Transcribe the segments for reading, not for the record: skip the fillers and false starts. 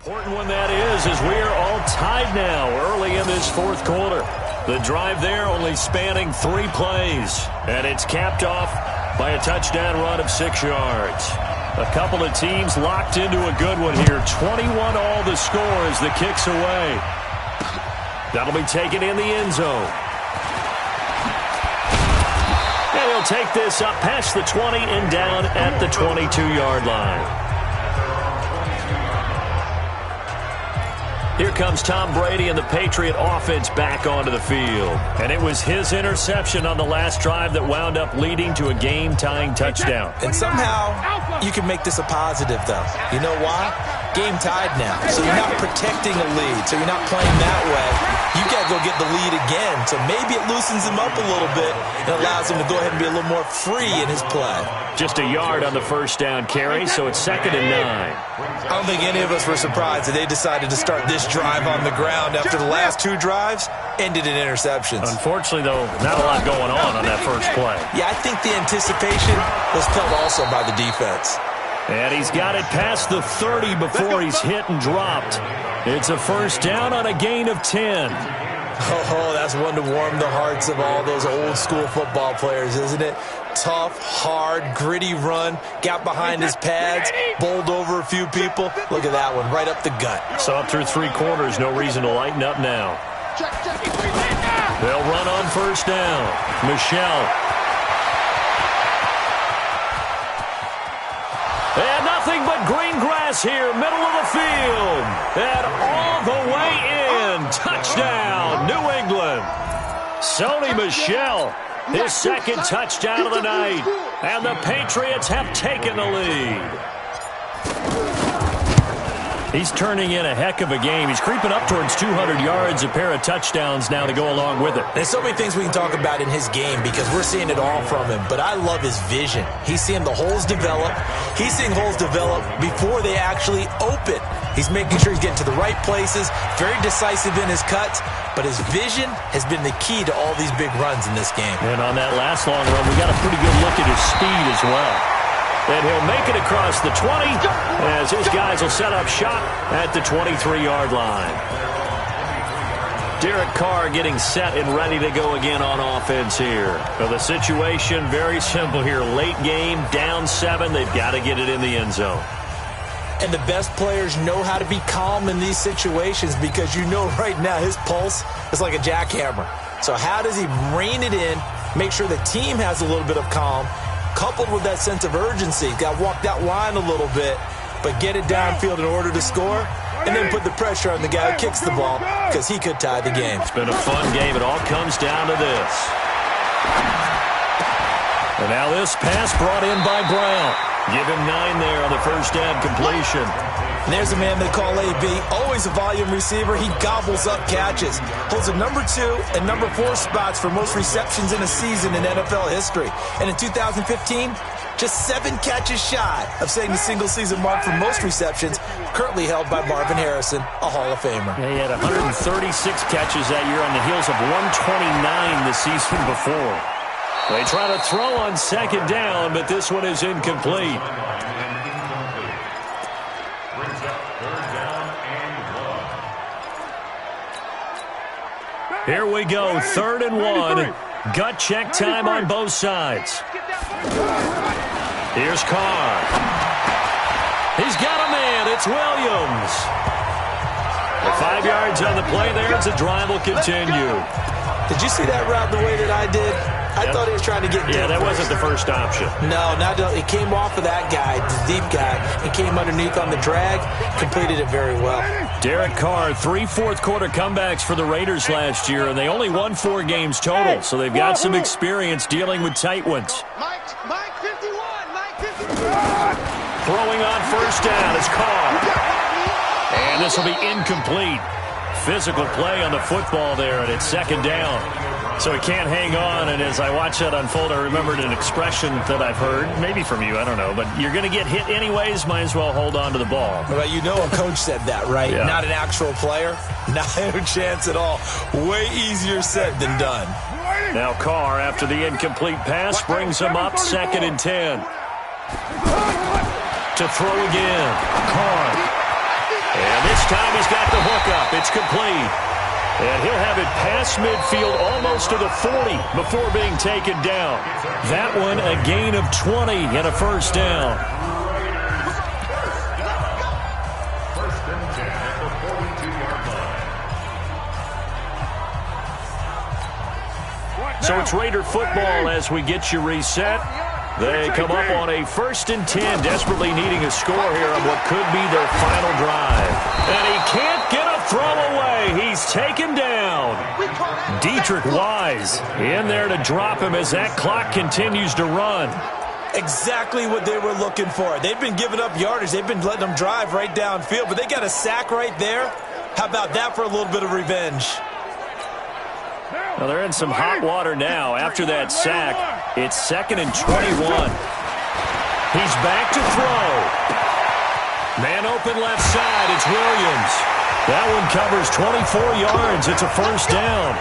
Important one that is, as we are all tied now early in this fourth quarter. The drive there only spanning 3 plays, and it's capped off by a touchdown run of 6 yards. A couple of teams locked into a good one here. 21 all the score as the kick's away. That'll be taken in the end zone. And he'll take this up past the 20 and down at the 22-yard line. Here comes Tom Brady and the Patriot offense back onto the field. And it was his interception on the last drive that wound up leading to a game-tying touchdown. And somehow you can make this a positive, though. You know why? Game tied now. So you're not protecting a lead. So you're not playing that way. You got to go get the lead again. So maybe it loosens him up a little bit and allows him to go ahead and be a little more free in his play. Just a yard on the first down carry, so it's 2nd and 9. I don't think any of us were surprised that they decided to start this drive on the ground after the last 2 drives ended in interceptions. Unfortunately, though, not a lot going on that first play. Yeah, I think the anticipation was felt also by the defense. And he's got it past the 30 before he's hit and dropped. It's a first down on a gain of 10. Oh, that's one to warm the hearts of all those old-school football players, isn't it? Tough, hard, gritty run, got behind his pads, bowled over a few people. Look at that one, right up the gut. So up through 3 quarters, no reason to lighten up now. They'll run on first down. Michelle. And nothing but green grass here, middle of the field. And all the way in. Touchdown, New England. Sony Michel, his 2nd touchdown of the night. And the Patriots have taken the lead. He's turning in a heck of a game. He's creeping up towards 200 yards, a pair of touchdowns now to go along with it. There's so many things we can talk about in his game because we're seeing it all from him. But I love his vision. He's seeing the holes develop. He's seeing holes develop before they actually open. He's making sure he's getting to the right places, very decisive in his cuts. But his vision has been the key to all these big runs in this game. And on that last long run, we got a pretty good look at his speed as well. And he'll make it across the 20 as his guys will set up shop at the 23-yard line. Derek Carr getting set and ready to go again on offense here. So the situation very simple here. Late game, down 7. They've got to get it in the end zone. And the best players know how to be calm in these situations because you know right now his pulse is like a jackhammer. So how does he rein it in, make sure the team has a little bit of calm, coupled with that sense of urgency? Got to walk that line a little bit, but get it downfield in order to score, and then put the pressure on the guy who kicks the ball because he could tie the game. It's been a fun game. It all comes down to this. And now this pass brought in by Brown. Give him 9 there on the first down completion. And there's a man they call AB, always a volume receiver. He gobbles up catches. Holds a number 2 and number 4 spots for most receptions in a season in NFL history. And in 2015, just 7 catches shy of setting the single-season mark for most receptions, currently held by Marvin Harrison, a Hall of Famer. Yeah, he had 136 catches that year on the heels of 129 the season before. They try to throw on 2nd down, but this one is incomplete. Here we go, 3rd and 1. Gut check time on both sides. Here's Carr. He's got a man. It's Williams. The 5 yards on the play there as the drive will continue. Did you see that route the way that I did? I thought he was trying to get that wasn't the first option. No, it came off of that guy, the deep guy. He came underneath on the drag, completed it very well. Derek Carr, 3 fourth-quarter comebacks for the Raiders last year, and they only won 4 games total, so they've got some experience dealing with tight ones. Mike 51, Mike 51. Throwing on first down is Carr. And this will be incomplete. Physical play on the football there, and it's 2nd down. So he can't hang on, and as I watch that unfold, I remembered an expression that I've heard, maybe from you, I don't know, but you're going to get hit anyways, might as well hold on to the ball. Well, you know a coach said that, right? Yeah. Not an actual player. Not a chance at all. Way easier said than done. Now Carr, after the incomplete pass, brings him up 2nd and 10. To throw again, Carr. And this time he's got the hook up. It's complete. And he'll have it past midfield almost to the 40 before being taken down. That one a gain of 20 and a first down. First and 10 at the 42-yard line. So it's Raider football as we get you reset. They come up on a 1st and 10, desperately needing a score here on what could be their final drive. And he can't get a throw away. He's taken down. Dietrich Wise in there to drop him as that clock continues to run. Exactly what they were looking for. They've been giving up yardage. They've been letting them drive right downfield, but they got a sack right there. How about that for a little bit of revenge? Well, they're in some hot water now after that sack. It's 2nd and 21. He's back to throw. Man open left side. It's Williams. That one covers 24 yards. It's a first down.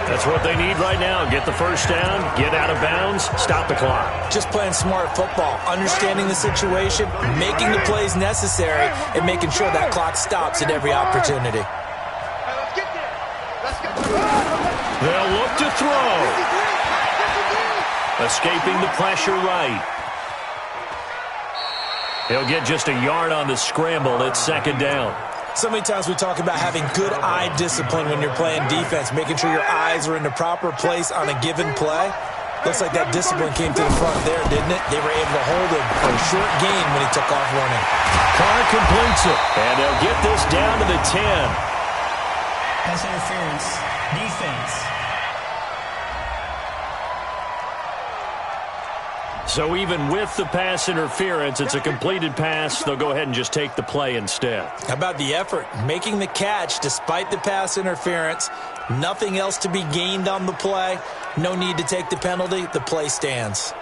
That's what they need right now. Get the first down, get out of bounds, stop the clock. Just playing smart football, understanding the situation, making the plays necessary, and making sure that clock stops at every opportunity. They'll look to throw. Escaping the pressure right. He'll get just a yard on the scramble. It's 2nd down. So many times we talk about having good eye discipline when you're playing defense, making sure your eyes are in the proper place on a given play. Looks like that discipline came to the front there, didn't it? They were able to hold him for a short gain when he took off running. Carr completes it, and they'll get this down to the 10. Pass interference, defense. So even with the pass interference, it's a completed pass. They'll go ahead and just take the play instead. How about the effort? Making the catch despite the pass interference. Nothing else to be gained on the play. No need to take the penalty. The play stands.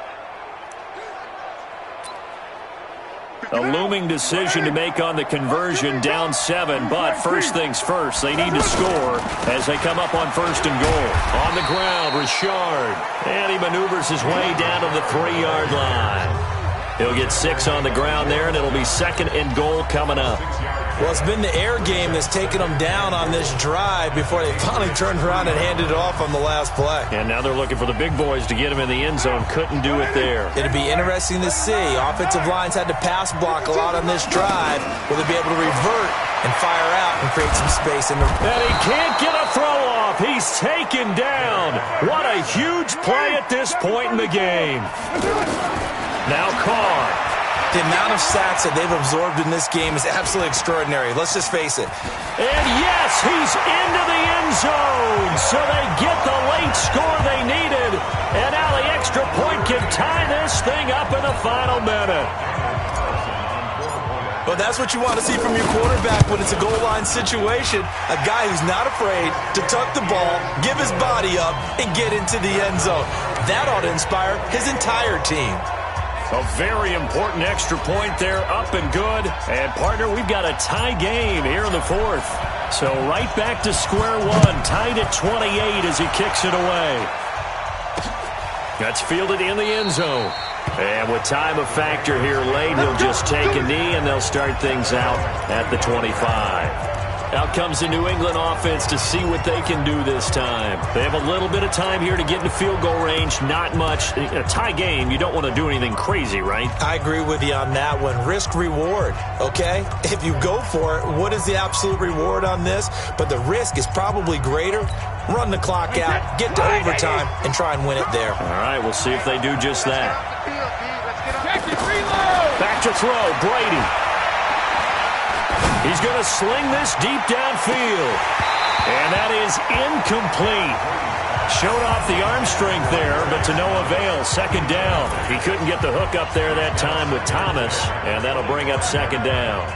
A looming decision to make on the conversion, down 7. But first things first, they need to score as they come up on 1st and goal. On the ground, Richard. And he maneuvers his way down to the 3-yard line. He'll get 6 on the ground there, and it'll be 2nd and goal coming up. Well, it's been the air game that's taken them down on this drive before they finally turned around and handed it off on the last play. And now they're looking for the big boys to get him in the end zone. Couldn't do it there. It'd be interesting to see. Offensive lines had to pass block a lot on this drive. Will they be able to revert and fire out and create some space in the... And he can't get a throw off. He's taken down. What a huge play at this point in the game. Now Carr. The amount of sacks that they've absorbed in this game is absolutely extraordinary. Let's just face it. And yes, he's into the end zone. So they get the late score they needed. And now the extra point can tie this thing up in the final minute. Well, that's what you want to see from your quarterback when it's a goal line situation. A guy who's not afraid to tuck the ball, give his body up, and get into the end zone. That ought to inspire his entire team. A very important extra point there, up and good. And, partner, we've got a tie game here in the 4th. So right back to square one, tied at 28 as he kicks it away. That's fielded in the end zone. And with time a factor here late, he'll just take a knee, and they'll start things out at the 25. Out comes the New England offense to see what they can do this time. They have a little bit of time here to get into field goal range. Not much. A tie game, you don't want to do anything crazy, right? I agree with you on that one. Risk-reward, okay? If you go for it, what is the absolute reward on this? But the risk is probably greater. Run the clock out, get to overtime, and try and win it there. All right, we'll see if they do just that. Back to throw, Brady. He's going to sling this deep downfield. And that is incomplete. Showed off the arm strength there, but to no avail. 2nd down. He couldn't get the hook up there that time with Thomas, and that'll bring up 2nd down.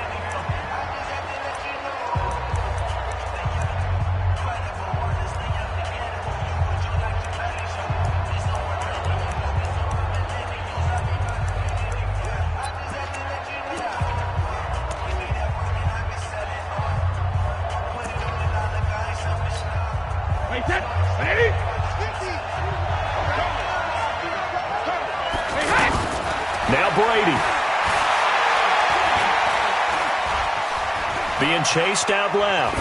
Now Brady. being chased out left.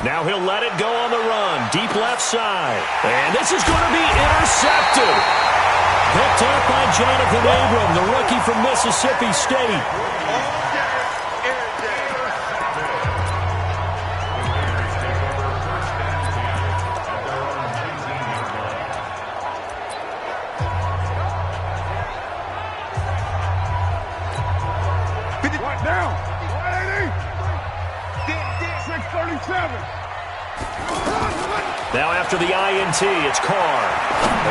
Now he'll let it go on the run. Deep left side. And this is going to be intercepted. Picked up by Jonathan Abram, the rookie from Mississippi State. Down. 637. Now after the INT, it's Carr.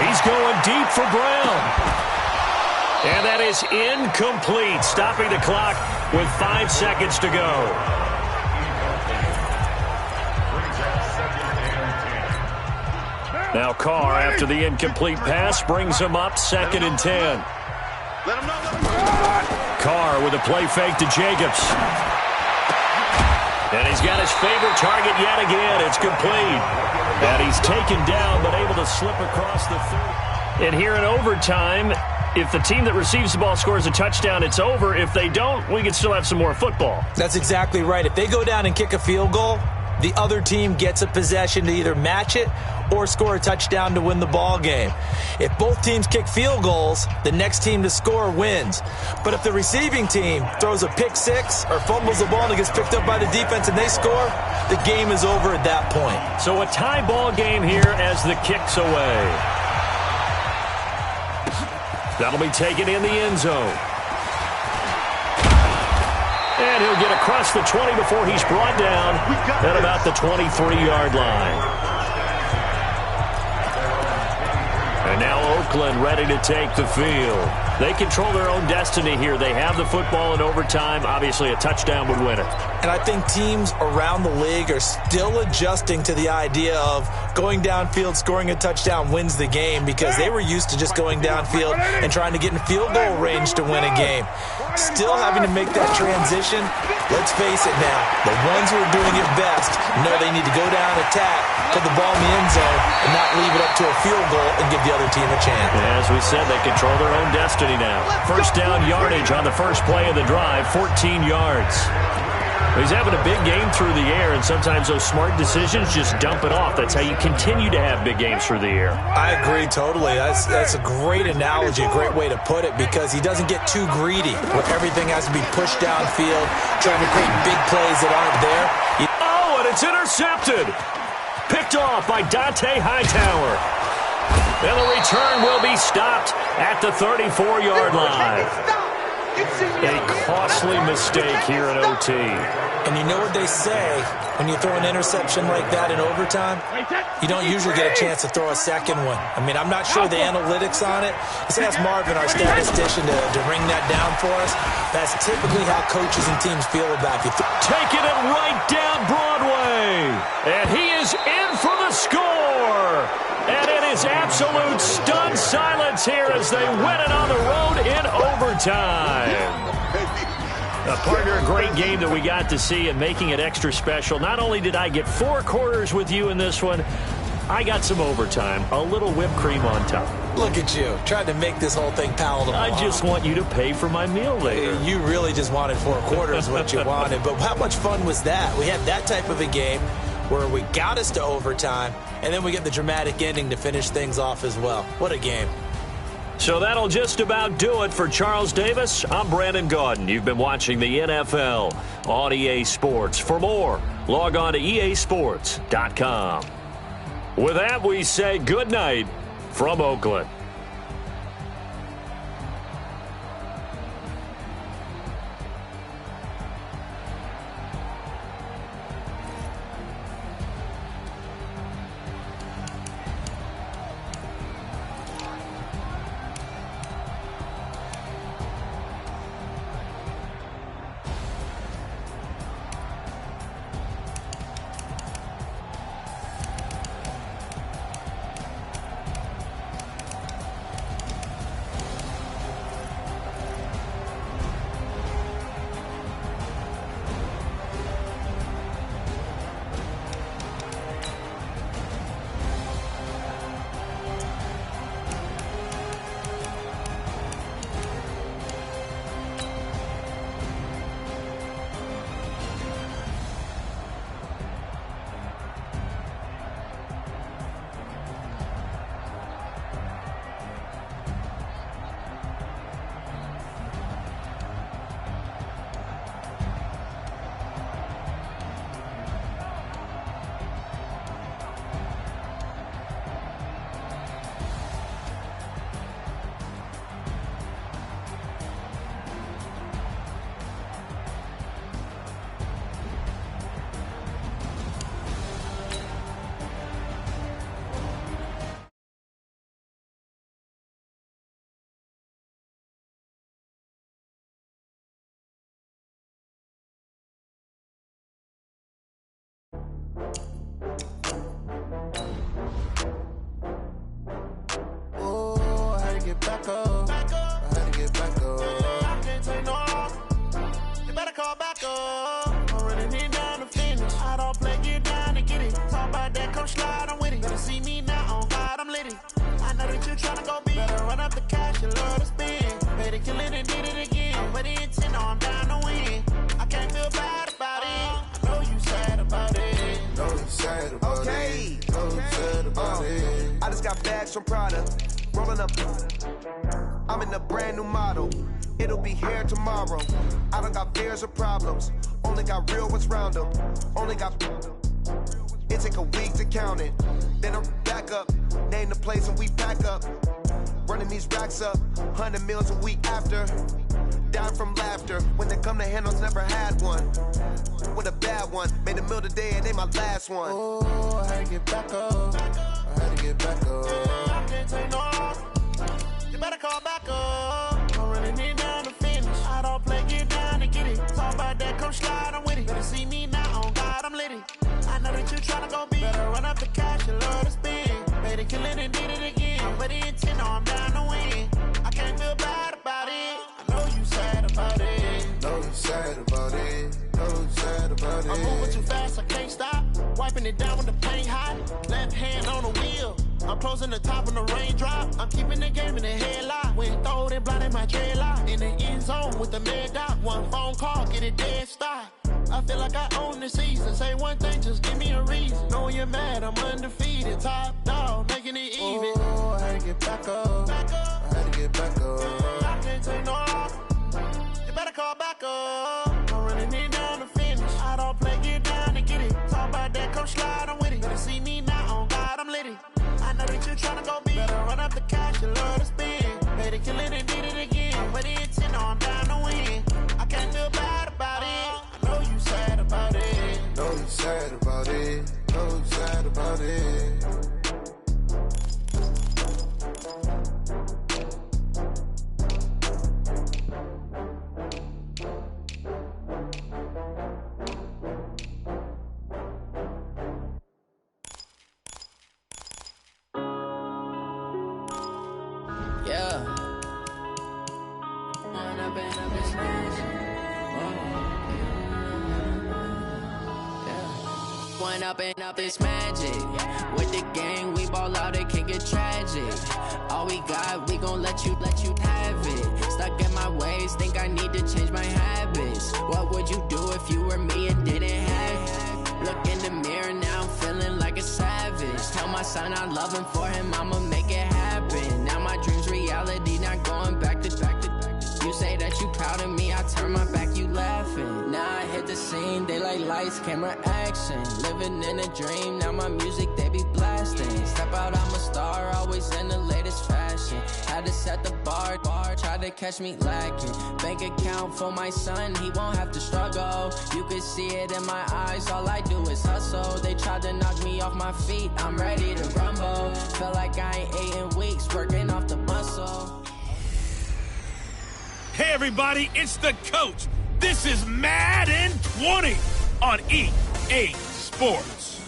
He's going deep for Brown. And that is incomplete, stopping the clock with 5 seconds to go. Now Carr, after the incomplete pass, brings him up 2nd and 10. Carr with a play fake to Jacobs. And he's got his favorite target yet again. It's complete. And he's taken down, but able to slip across the 30. And here in overtime, if the team that receives the ball scores a touchdown, it's over. If they don't, we can still have some more football. That's exactly right. If they go down and kick a field goal, the other team gets a possession to either match it or score a touchdown to win the ball game. If both teams kick field goals, the next team to score wins. But if the receiving team throws a pick six or fumbles the ball and it gets picked up by the defense and they score, the game is over at that point. So a tie ball game here as the kick's away. That'll be taken in the end zone. And he'll get across the 20 before he's brought down at about the 23-yard line. And now Oakland ready to take the field. They control their own destiny here. They have the football in overtime. Obviously, a touchdown would win it. And I think teams around the league are still adjusting to the idea of going downfield, scoring a touchdown wins the game, because they were used to just going downfield and trying to get in field goal range to win a game. Still having to make that transition. Let's face it now, the ones who are doing it best know they need to go down, attack, put the ball in the end zone, and not leave it up to a field goal and give the other team a chance. As we said, they control their own destiny now. First down yardage on the first play of the drive, 14 yards. He's having a big game through the air, and sometimes those smart decisions just dump it off. That's how you continue to have big games through the air. I agree totally. That's a great analogy, a great way to put it, because he doesn't get too greedy where everything has to be pushed downfield, trying to create big plays that aren't there. Oh, and it's intercepted. Picked off by Dante Hightower. And the return will be stopped at the 34-yard line. A costly mistake here in OT. And you know what they say, when you throw an interception like that in overtime, you don't usually get a chance to throw a second one. I mean, I'm not sure the analytics on it. Let's ask Marvin, our statistician, to ring that down for us. That's typically how coaches and teams feel about you. Taking it right down Broadway. And he is in for the score. And it is absolute stunned silence here as they win it on the road in overtime. Partner, a great game that we got to see and making it extra special. Not only did I get 4 quarters with you in this one, I got some overtime, a little whipped cream on top. Look at you, trying to make this whole thing palatable. I just want you to pay for my meal later. You really just wanted 4 quarters what you wanted, but how much fun was that? We had that type of a game where we got us to overtime, and then we get the dramatic ending to finish things off as well. What a game. So that'll just about do it for Charles Davis. I'm Brandon Gaudin. You've been watching the NFL on EA Sports. For more, log on to easports.com. With that, we say good night from Oakland. Oh, I had to get back up. I had to get back up. I can't take no loss. You better call back up. I'm running it down to finish. I don't play, get down and get it. Talk about that, come slide, I'm with it. Better see me now, on God, I'm litty. I know that you tryna go big. Better run up the cash, you love to spend. Better kill it and did it again. But the intent, no, I'm down to win. I can't feel bad about it. I know you sad about it. Know you sad about it. Know you sad about it. I just got bags from Prada. Rolling up. I'm in a brand new model. It'll be here tomorrow. I don't got fears or problems. Only got real ones round them. Only got. It take a week to count it. Then I'm back up. Name the place and we pack up. Running these racks up. 100 meals a week after. Down from laughter. When they come to handles, never had one. With a bad one. Made a meal today and they my last one. Oh, I had to get back up. I had to get back up. I can't take no loss. You better call back up. I'm running it down to finish. I don't play, get down and get it. Talk about that, come slide, I'm with it. Better see me now, on God, I'm litty. I know that you tryna go big. Better run up the cash, you love to spend. Made it, kill it and did it again. But the intent, no, I'm down to win. I can't feel bad about it. I know you sad about it. Know you sad about it. Know you sad about it. I'm moving too fast, I can't stop. Wiping it down with the paint hot. Left hand on the wheel. I'm closing the top when the raindrop. I'm keeping the game in the headlock. When throwed and blinded my dreadlock. In the end zone with the mad dot. One phone call, get it dead stop. I feel like I own the season. Say one thing, just give me a reason. Knowing you're mad, I'm undefeated. Top dog, making it even. Oh, I had to get back up. I had to get back up. I can't take no loss. You better call back up. I'm running it down to finish. I don't play, get down and get it. Talk about that, come slide, I'm with it. Better see me now, on God, I'm litty. I know that you tryna go big. Better run up the cash, you love to spend. Better kill it and did it again. But the intent, no, I'm down to win. I can't feel bad about it. I know you sad about it. Know you sad about it. Know you sad about it. Up is magic. With the gang, we ball out, it can get tragic. All we got, we gon' let you have it. Stuck in my ways, think I need to change my habits. What would you do if you were me and didn't have it? Look in the mirror, now I'm feeling like a savage. Tell my son I love him, for him I'ma make it happen. Now my dream's reality, not going back to. You say that you proud of me, I turn my back, you laughing. Now I hit the scene, they like lights, camera, action. Living in a dream, now my music, they be blasting. Step out, I'm a star, always in the latest fashion. Had to set the bar, try to catch me lacking. Bank account for my son, he won't have to struggle. You can see it in my eyes, all I do is hustle. They tried to knock me off my feet, I'm ready to rumble. Feel like I ain't ate in weeks, working off the muscle. Hey everybody, it's the coach. This is Madden 20 on EA Sports.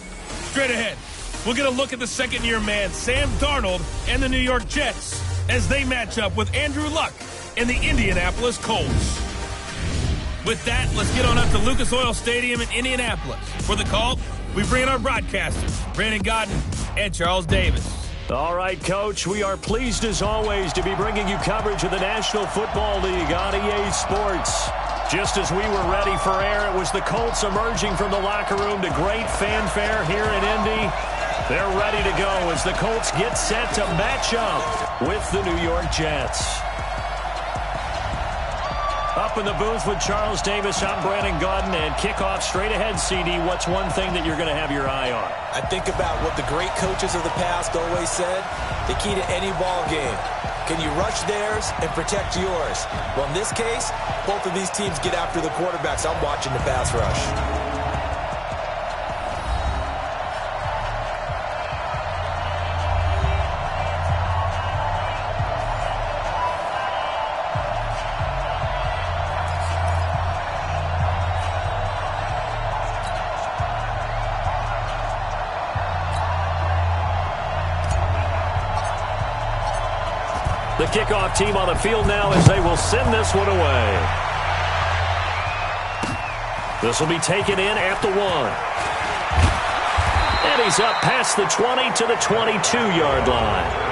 Straight ahead, we'll get a look at the second-year man, Sam Darnold, and the New York Jets as they match up with Andrew Luck and the Indianapolis Colts. With that, let's get on up to Lucas Oil Stadium in Indianapolis. For the call, we bring in our broadcasters, Brandon Godden and Charles Davis. All right, Coach, we are pleased as always to be bringing you coverage of the National Football League on EA Sports. Just as we were ready for air, it was the Colts emerging from the locker room to great fanfare here in Indy. They're ready to go as the Colts get set to match up with the New York Jets. Up in the booth with Charles Davis, I'm Brandon Godden, and kickoff straight ahead, CD. What's one thing that you're going to have your eye on? I think about what the great coaches of the past always said. The key to any ball game. Can you rush theirs and protect yours? Well, in this case, both of these teams get after the quarterbacks. I'm watching the pass rush. The kickoff team on the field now as they will send this one away. This will be taken in at the 1. And he's up past the 20 to the 22-yard line.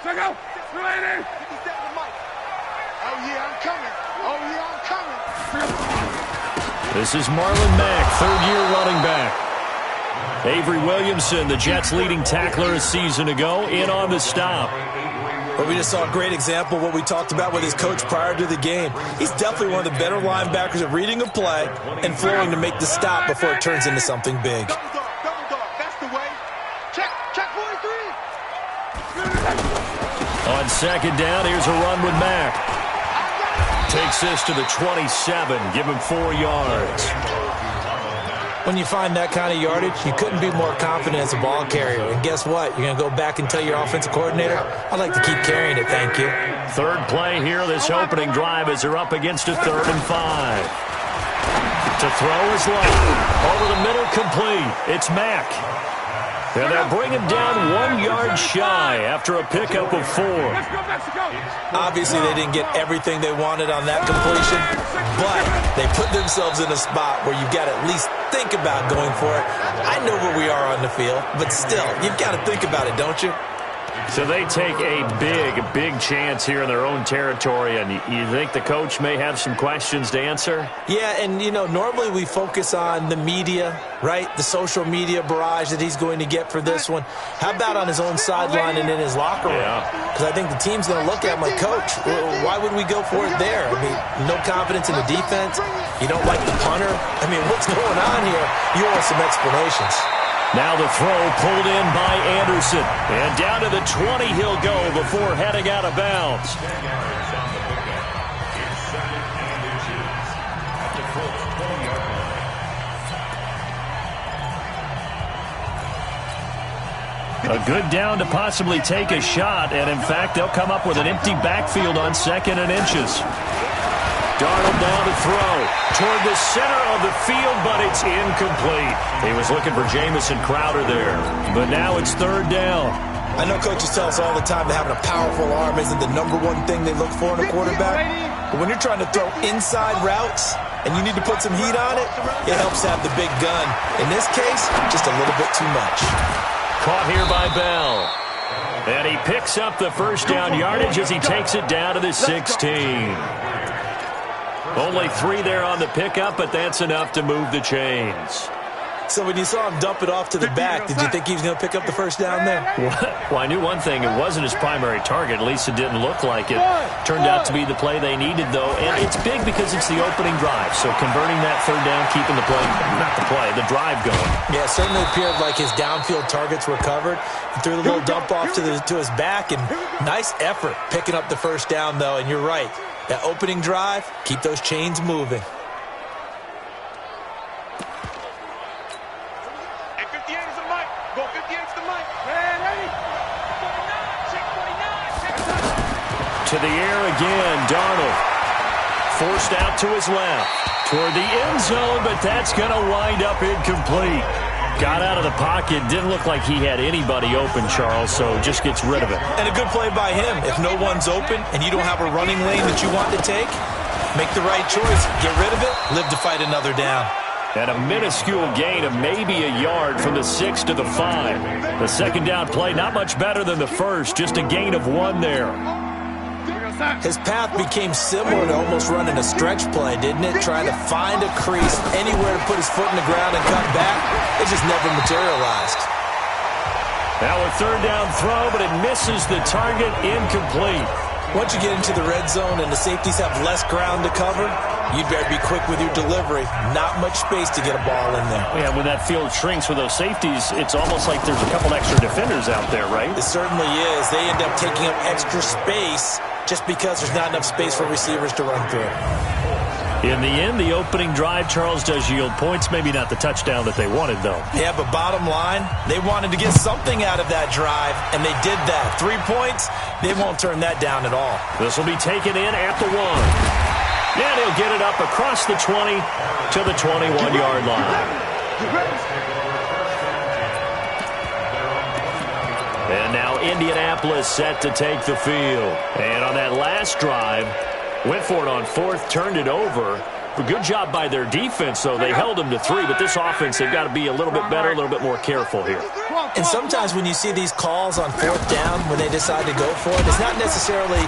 Check out. Ready. Oh, yeah, I'm coming. Oh, yeah, I'm coming. This is Marlon Mack, third-year running back. Avery Williamson, the Jets' leading tackler a season ago, in on the stop. Well, we just saw a great example of what we talked about with his coach prior to the game. He's definitely one of the better linebackers at reading a play and flowing to make the stop before it turns into something big. Double dog. That's the way. Check 43. On second down, here's a run with Mack. Takes this to the 27, give him 4 yards. When you find that kind of yardage, you couldn't be more confident as a ball carrier. And guess what? You're going to go back and tell your offensive coordinator, I'd like to keep carrying it, thank you. Third play here, this opening drive as they're up against a 3rd and 5. To throw is long. Over the middle, complete. It's Mack. And they'll bring him down 1 yard shy after a pickup of 4. Obviously, they didn't get everything they wanted on that completion, but they put themselves in a spot where you've got to at least think about going for it. I know where we are on the field, but still, you've got to think about it, don't you? So they take a big chance here in their own territory, and you think the coach may have some questions to answer? Yeah, and, normally we focus on the media, right? The social media barrage that he's going to get for this one. How about on his own sideline and in his locker room? Because I think the team's going to look at him like, Coach, why would we go for it there? I mean, no confidence in the defense. You don't like the punter. I mean, what's going on here? You want some explanations. Now the throw pulled in by Anderson. And down to the 20 he'll go before heading out of bounds. A good down to possibly take a shot. And, in fact, they'll come up with an empty backfield on 2nd and inches. Darnold down to throw toward the center of the field, but it's incomplete. He was looking for Jamison Crowder there, but now it's 3rd down. I know coaches tell us all the time that having a powerful arm isn't the #1 thing they look for in a quarterback, but when you're trying to throw inside routes and you need to put some heat on it, it helps to have the big gun. In this case, just a little bit too much. Caught here by Bell. And he picks up the 1st down yardage as he takes it down to the 16. Only 3 there on the pickup, but that's enough to move the chains. So when you saw him dump it off to the back, did you think he was going to pick up the 1st down there? Well, I knew one thing. It wasn't his primary target. At least it didn't look like it. Turned out to be the play they needed, though. And it's big because it's the opening drive. So converting that 3rd down, keeping the drive going. Yeah, it certainly appeared like his downfield targets were covered. He threw the little dump off to his back, and nice effort picking up the 1st down, though. And you're right. That opening drive, keep those chains moving. And 58 is the mic. Go 58 is the mic. Ready? 49. To the air again, Darnold. Forced out to his left. Toward the end zone, but that's going to wind up incomplete. Got out of the pocket. Didn't look like he had anybody open, Charles, so just gets rid of it. And a good play by him. If no one's open and you don't have a running lane that you want to take, make the right choice. Get rid of it. Live to fight another down. And a minuscule gain of maybe a yard from the 6 to the 5. The 2nd down play, not much better than the 1st. Just a gain of 1 there. His path became similar to almost running a stretch play, didn't it? Trying to find a crease, anywhere to put his foot in the ground and cut back. It just never materialized. Now a 3rd down throw, but it misses the target, incomplete. Once you get into the red zone and the safeties have less ground to cover, you'd better be quick with your delivery. Not much space to get a ball in there. Yeah, when that field shrinks with those safeties, it's almost like there's a couple extra defenders out there, right? It certainly is. They end up taking up extra space just because there's not enough space for receivers to run through. In the end, the opening drive, Charles, does yield points. Maybe not the touchdown that they wanted, though. Yeah, but bottom line, they wanted to get something out of that drive, and they did that. 3 points, they won't turn that down at all. This will be taken in at the 1. And he'll get it up across the 20 to the 21-yard line. And now Indianapolis set to take the field. And on that last drive, went for it on 4th, turned it over. A good job by their defense, though. They held them to 3, but this offense, they've got to be a little bit better, a little bit more careful here. And sometimes when you see these calls on 4th down, when they decide to go for it, it's not necessarily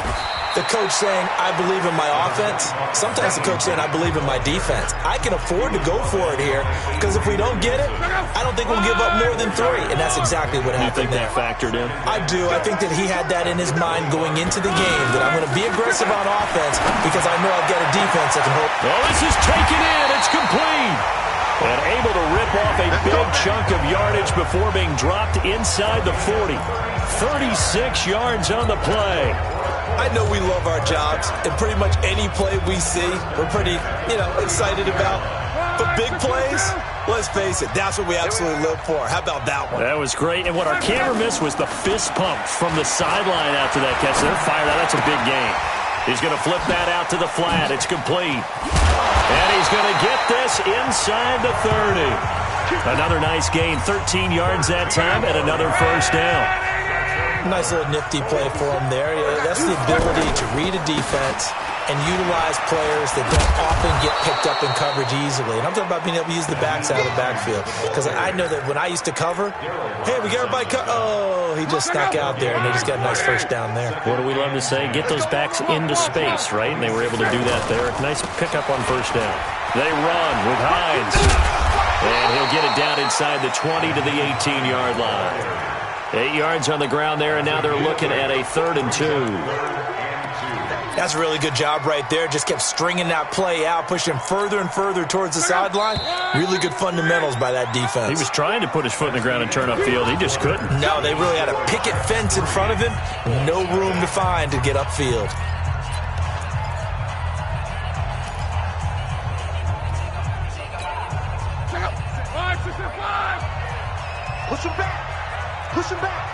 the coach saying, I believe in my offense. Sometimes the coach saying, I believe in my defense. I can afford to go for it here because if we don't get it, I don't think we'll give up more than 3. And that's exactly what happened there. You think that factored in? I do. I think that he had that in his mind going into the game, that I'm going to be aggressive on offense because I know I've got a defense that can hold. Well, this is taken in. It's complete. And able to rip off a big chunk of yardage before being dropped inside the 40. 36 yards on the play. I know we love our jobs, and pretty much any play we see, we're pretty, excited about. But big plays, let's face it, that's what we absolutely live for. How about that one? That was great. And what our camera missed was the fist pump from the sideline after that catch. They're fired out. That's a big game. He's going to flip that out to the flat. It's complete. And he's going to get this inside the 30. Another nice gain, 13 yards that time, and another first down. Nice little nifty play for him there. That's the ability to read a defense and utilize players that don't often get picked up in coverage easily. And I'm talking about being able to use the backs out of the backfield. Because I know that when I used to cover, hey, we got everybody he just snuck out there, and they just got a nice first down there. What do we love to say? Get those backs into space, right? And they were able to do that there. Nice pickup on first down. They run with Hines. And he'll get it down inside the 20 to the 18-yard line. 8 yards on the ground there, and now they're looking at a 3rd and 2. That's a really good job right there. Just kept stringing that play out, pushing him further and further towards the sideline. Really good fundamentals by that defense. He was trying to put his foot in the ground and turn upfield. He just couldn't. No, they really had a picket fence in front of him. No room to find to get upfield. Push him back. Push him back.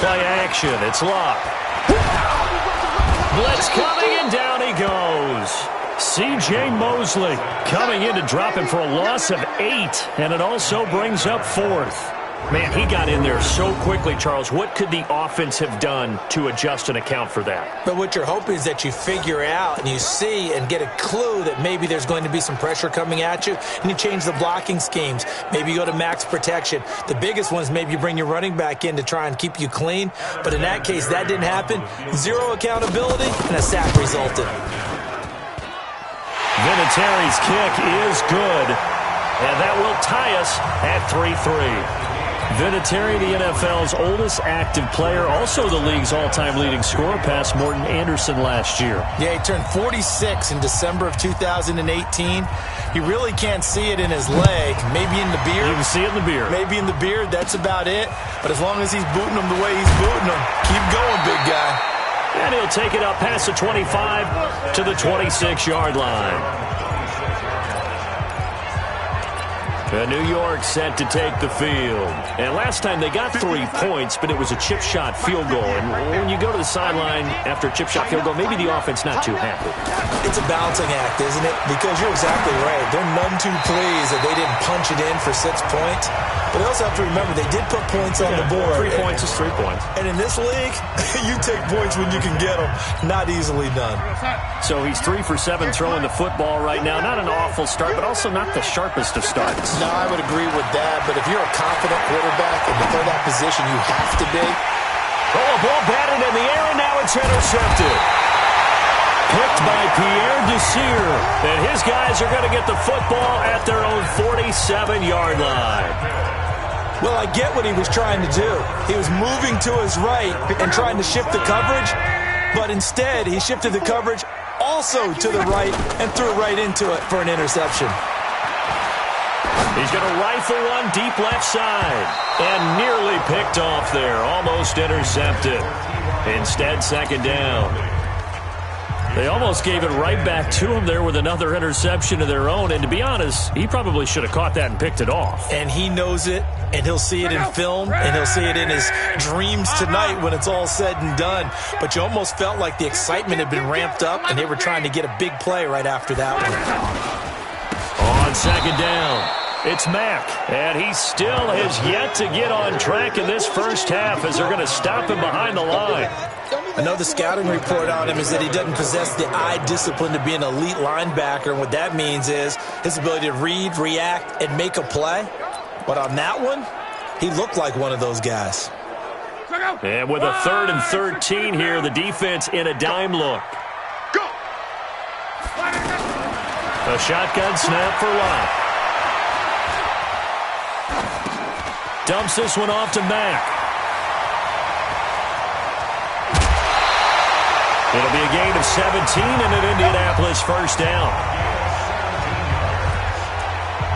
Play action. It's locked. Blitz coming, and down he goes. C.J. Mosley coming in to drop him for a loss of 8, and it also brings up 4th. Man, he got in there so quickly, Charles. What could the offense have done to adjust and account for that? But what you're hoping is that you figure out and you see and get a clue that maybe there's going to be some pressure coming at you, and you change the blocking schemes. Maybe you go to max protection. The biggest one is maybe you bring your running back in to try and keep you clean. But in that case, that didn't happen. 0 accountability, and a sack resulted. Vinatieri's kick is good, and that will tie us at 3-3. Vinatieri, the NFL's oldest active player, also the league's all-time leading scorer, past Morton Anderson last year. Yeah, he turned 46 in December of 2018. You really can't see it in his leg. Maybe in the beard. You can see it in the beard. Maybe in the beard. That's about it. But as long as he's booting him the way he's booting him, keep going, big guy. And he'll take it up past the 25 to the 26-yard line. New York set to take the field. And last time they got 3 points, but it was a chip shot field goal. And when you go to the sideline after a chip shot field goal, maybe the offense not too happy. It's a balancing act, isn't it? Because you're exactly right. They're none too pleased that they didn't punch it in for 6 points. But they also have to remember they did put points on the board. 3 points is 3 points. And in this league, you take points when you can get them. Not easily done. So he's 3 for 7 throwing the football right now. Not an awful start, but also not the sharpest of starts. No, I would agree with that. But if you're a confident quarterback and to throw that position, you have to be. Oh, a ball batted in the air, and now it's intercepted. Picked by Pierre Desir. And his guys are going to get the football at their own 47-yard line. Well, I get what he was trying to do. He was moving to his right and trying to shift the coverage, but instead he shifted the coverage also to the right and threw right into it for an interception. He's going to rifle one deep left side and nearly picked off there, almost intercepted. Instead, second down. They almost gave it right back to him there with another interception of their own. And to be honest, he probably should have caught that and picked it off. And he knows it, and he'll see it in film, and he'll see it in his dreams tonight when it's all said and done. But you almost felt like the excitement had been ramped up, and they were trying to get a big play right after that one. On second down, it's Mack. And he still has yet to get on track in this first half as they're going to stop him behind the line. I know the scouting report on him is that he doesn't possess the eye discipline to be an elite linebacker. And what that means is his ability to read, react, and make a play. But on that one, he looked like one of those guys. And with a 3rd and 13 here, the defense in a dime look. Go. A shotgun snap for Locke. Dumps this one off to Mack. It'll be a gain of 17 and an Indianapolis first down.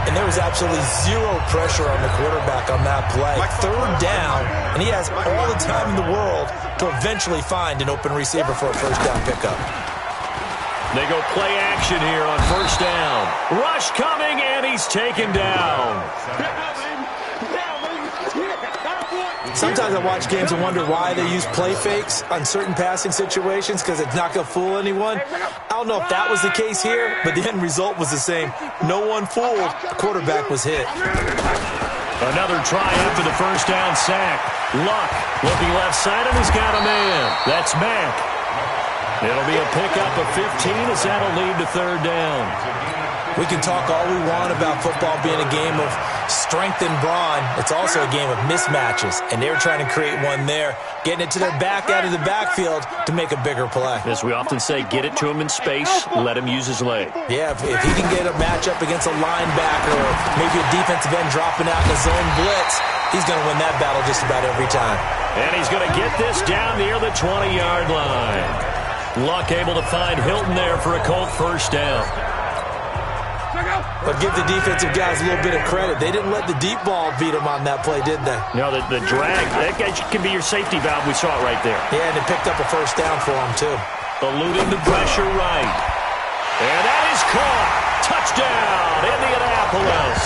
And there was absolutely zero pressure on the quarterback on that play. 3rd down, and he has all the time in the world to eventually find an open receiver for a first down pickup. They go play action here on first down. Rush coming, and he's taken down. Sometimes I watch games and wonder why they use play fakes on certain passing situations because it's not going to fool anyone. I don't know if that was the case here, but the end result was the same. No one fooled. The quarterback was hit. Another try after the first down sack. Luck looking left side, and he's got a man. That's Mack. It'll be a pickup of 15 as that'll lead to 3rd down. We can talk all we want about football being a game of strength and brawn. It's also a game of mismatches, and they're trying to create one there, getting it to their back out of the backfield to make a bigger play. As we often say, get it to him in space, let him use his leg. Yeah, if he can get a matchup against a linebacker or maybe a defensive end dropping out in a zone blitz, he's going to win that battle just about every time. And he's going to get this down near the 20-yard line. Luck able to find Hilton there for a Colt first down. But give the defensive guys a little bit of credit. They didn't let the deep ball beat them on that play, did they? No, the drag, that can be your safety valve. We saw it right there. Yeah, and it picked up a first down for them, too. Eluding the pressure right. And that is caught. Touchdown, Indianapolis.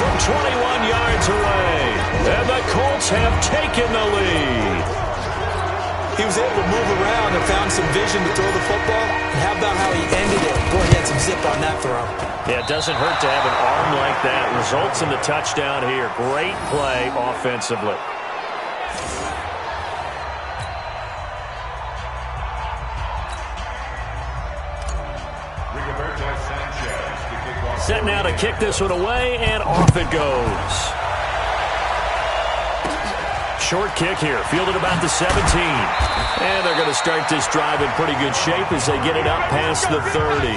From 21 yards away. And the Colts have taken the lead. He was able to move around and found some vision to throw the football. And how about how he ended it? Boy, he had some zip on that throw. Yeah, it doesn't hurt to have an arm like that. Results in the touchdown here. Great play offensively. Set now to kick this one away, and off it goes. Short kick here, fielded about the 17. And they're going to start this drive in pretty good shape as they get it up past the 30.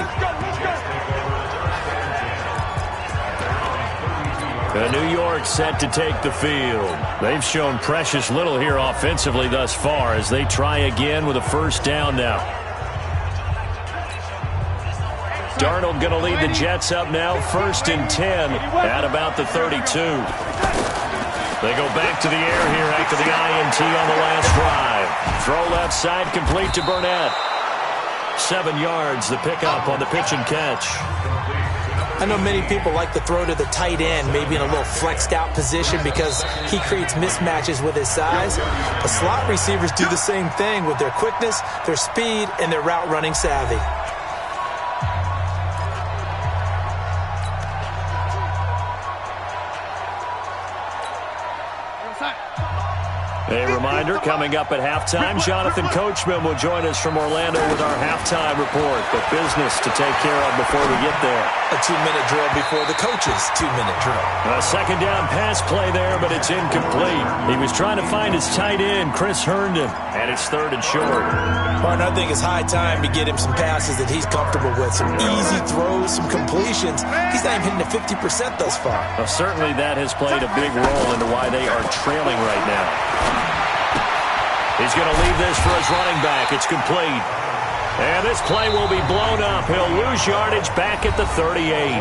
New York set to take the field. They've shown precious little here offensively thus far as they try again with a first down now. Darnold going to lead the Jets up now, 1st and 10 at about the 32. They go back to the air here after the INT on the last drive. Throw left side complete to Burnett. 7 yards, the pickup on the pitch and catch. I know many people like to throw to the tight end, maybe in a little flexed out position because he creates mismatches with his size. But slot receivers do the same thing with their quickness, their speed, and their route running savvy. A reminder, coming up at halftime, Jonathan Coachman will join us from Orlando with our halftime report. But business to take care of before we get there. A 2-minute drill before the coach's 2-minute drill. A second down pass play there, but it's incomplete. He was trying to find his tight end, Chris Herndon, and it's 3rd and short. Martin, I think it's high time to get him some passes that he's comfortable with. Some easy throws, some completions. He's not even hitting the 50% thus far. Well, certainly that has played a big role into why they are trailing right now. He's going to leave this for his running back. It's complete. And this play will be blown up. He'll lose yardage back at the 38.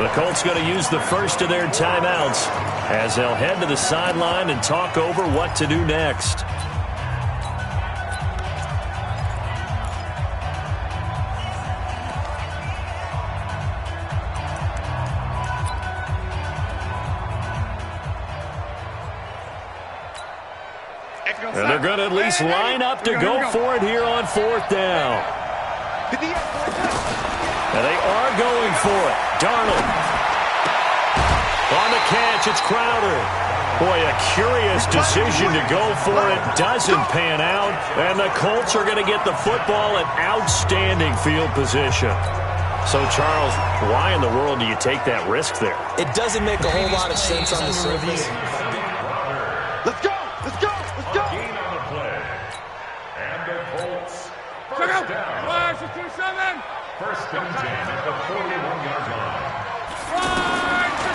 The Colts going to use the first of their timeouts as they'll head to the sideline and talk over what to do next. And they're going to at least line up to go for it here on 4th down. And they are going for it. Darnold. On the catch, it's Crowder. Boy, a curious decision to go for it. Doesn't pan out. And the Colts are going to get the football in outstanding field position. So, Charles, why in the world do you take that risk there? It doesn't make a whole lot of sense on the surface. Let's go! Let's go! First down. Flash is 27. First and 10 at the 41-yard line.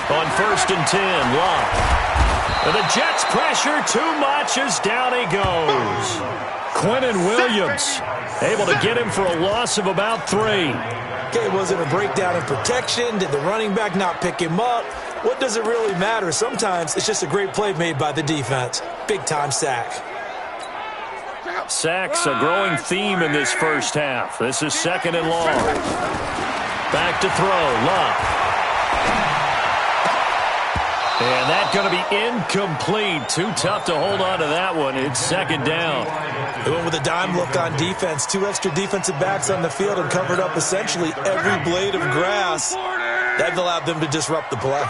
On first and 10, Locke. And the Jets pressure too much as down he goes. Quentin Williams able to get him for a loss of about 3. Okay, was it a breakdown in protection? Did the running back not pick him up? What does it really matter? Sometimes it's just a great play made by the defense. Big-time sack. Sacks, a growing theme in this first half. This is second and long. Back to throw, Locke. And that's going to be incomplete. Too tough to hold on to that one. It's second down. They went with a dime look on defense. 2 extra defensive backs on the field and covered up essentially every blade of grass. That allowed them to disrupt the play.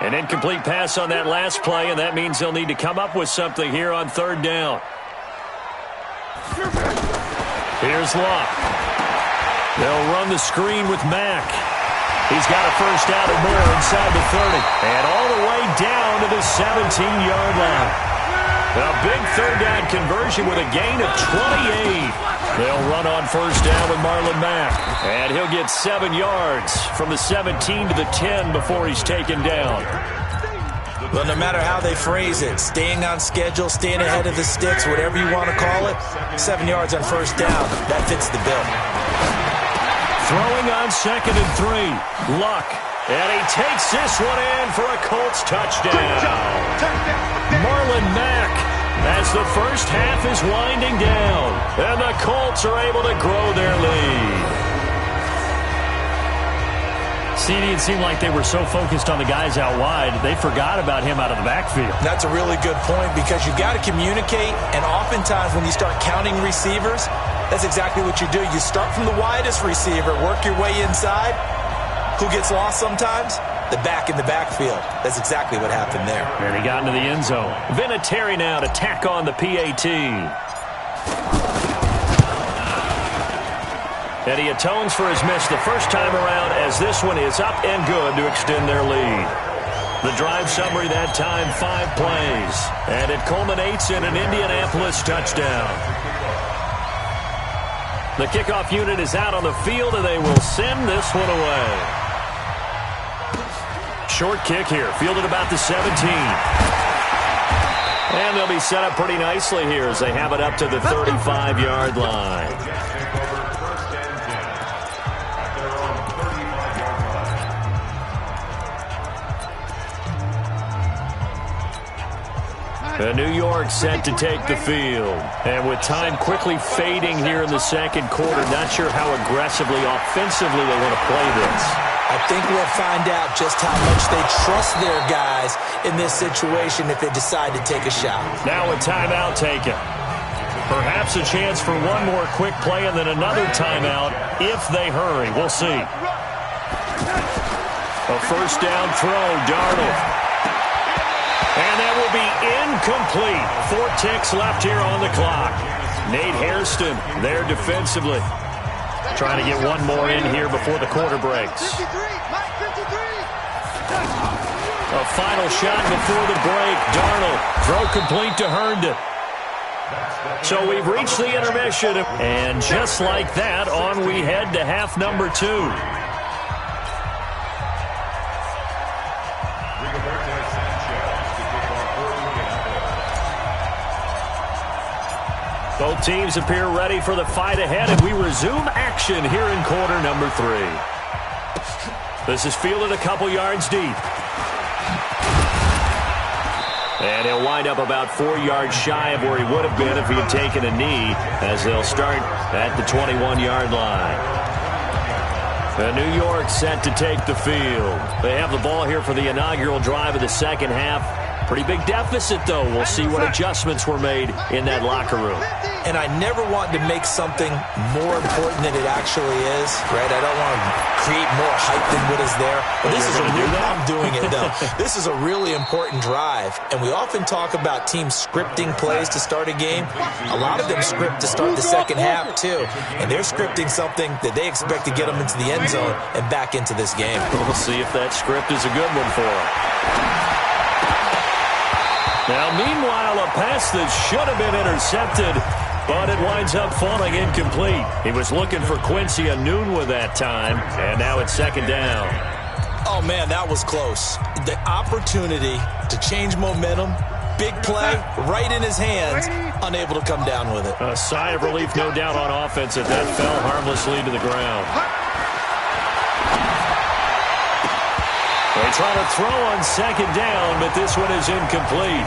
An incomplete pass on that last play, and that means they'll need to come up with something here on third down. Here's Locke. They'll run the screen with Mack. He's got a first down and more inside the 30. And all the way down to the 17-yard line. A big third down conversion with a gain of 28. They'll run on first down with Marlon Mack. And he'll get 7 yards from the 17 to the 10 before he's taken down. Well, no matter how they phrase it, staying on schedule, staying ahead of the sticks, whatever you want to call it, 7 yards on first down, that fits the bill. Throwing on second and 3, Luck. And he takes this one in for a Colts touchdown. Marlon Mack as the first half is winding down. And the Colts are able to grow their lead. CD, it seemed like they were so focused on the guys out wide, they forgot about him out of the backfield. That's a really good point because you've got to communicate, and oftentimes when you start counting receivers, that's exactly what you do. You start from the widest receiver, work your way inside. Who gets lost sometimes? The back in the backfield. That's exactly what happened there. And he got into the end zone. Vinatieri now to tack on the PAT. And he atones for his miss the first time around as this one is up and good to extend their lead. The drive summary that time, 5 plays. And it culminates in an Indianapolis touchdown. The kickoff unit is out on the field, and they will send this one away. Short kick here, fielded about the 17. And they'll be set up pretty nicely here as they have it up to the 35-yard line. New York set to take the field. And with time quickly fading here in the second quarter, not sure how aggressively, offensively they want to play this. I think we'll find out just how much they trust their guys in this situation if they decide to take a shot. Now a timeout taken. Perhaps a chance for one more quick play and then another timeout if they hurry. We'll see. A first down throw, Darnold. And that will be incomplete. 4 ticks left here on the clock. Nate Hairston there defensively. Trying to get one more in here before the quarter breaks. A final shot before the break. Darnold, throw complete to Herndon. So we've reached the intermission. And just like that, on we head to half number 2. Both teams appear ready for the fight ahead, and we resume action here in quarter number 3. This is fielded a couple yards deep. And he'll wind up about 4 yards shy of where he would have been if he had taken a knee, as they'll start at the 21-yard line. New York set to take the field. They have the ball here for the inaugural drive of the second half. Pretty big deficit, though. We'll see what adjustments were made in that locker room. And I never want to make something more important than it actually is, right? I don't want to create more hype than what is there. But this is I'm doing it, though. This is a really important drive. And we often talk about teams scripting plays to start a game. A lot of them script to start the second half, too. And they're scripting something that they expect to get them into the end zone and back into this game. We'll see if that script is a good one for them. Now, meanwhile, a pass that should have been intercepted but it winds up falling incomplete. He was looking for Quincy Enunwa that time, and now it's second down. Oh, man, that was close. The opportunity to change momentum, big play, right in his hands, unable to come down with it. A sigh of relief, no doubt, on offense as that fell harmlessly to the ground. They try to throw on second down, but this one is incomplete.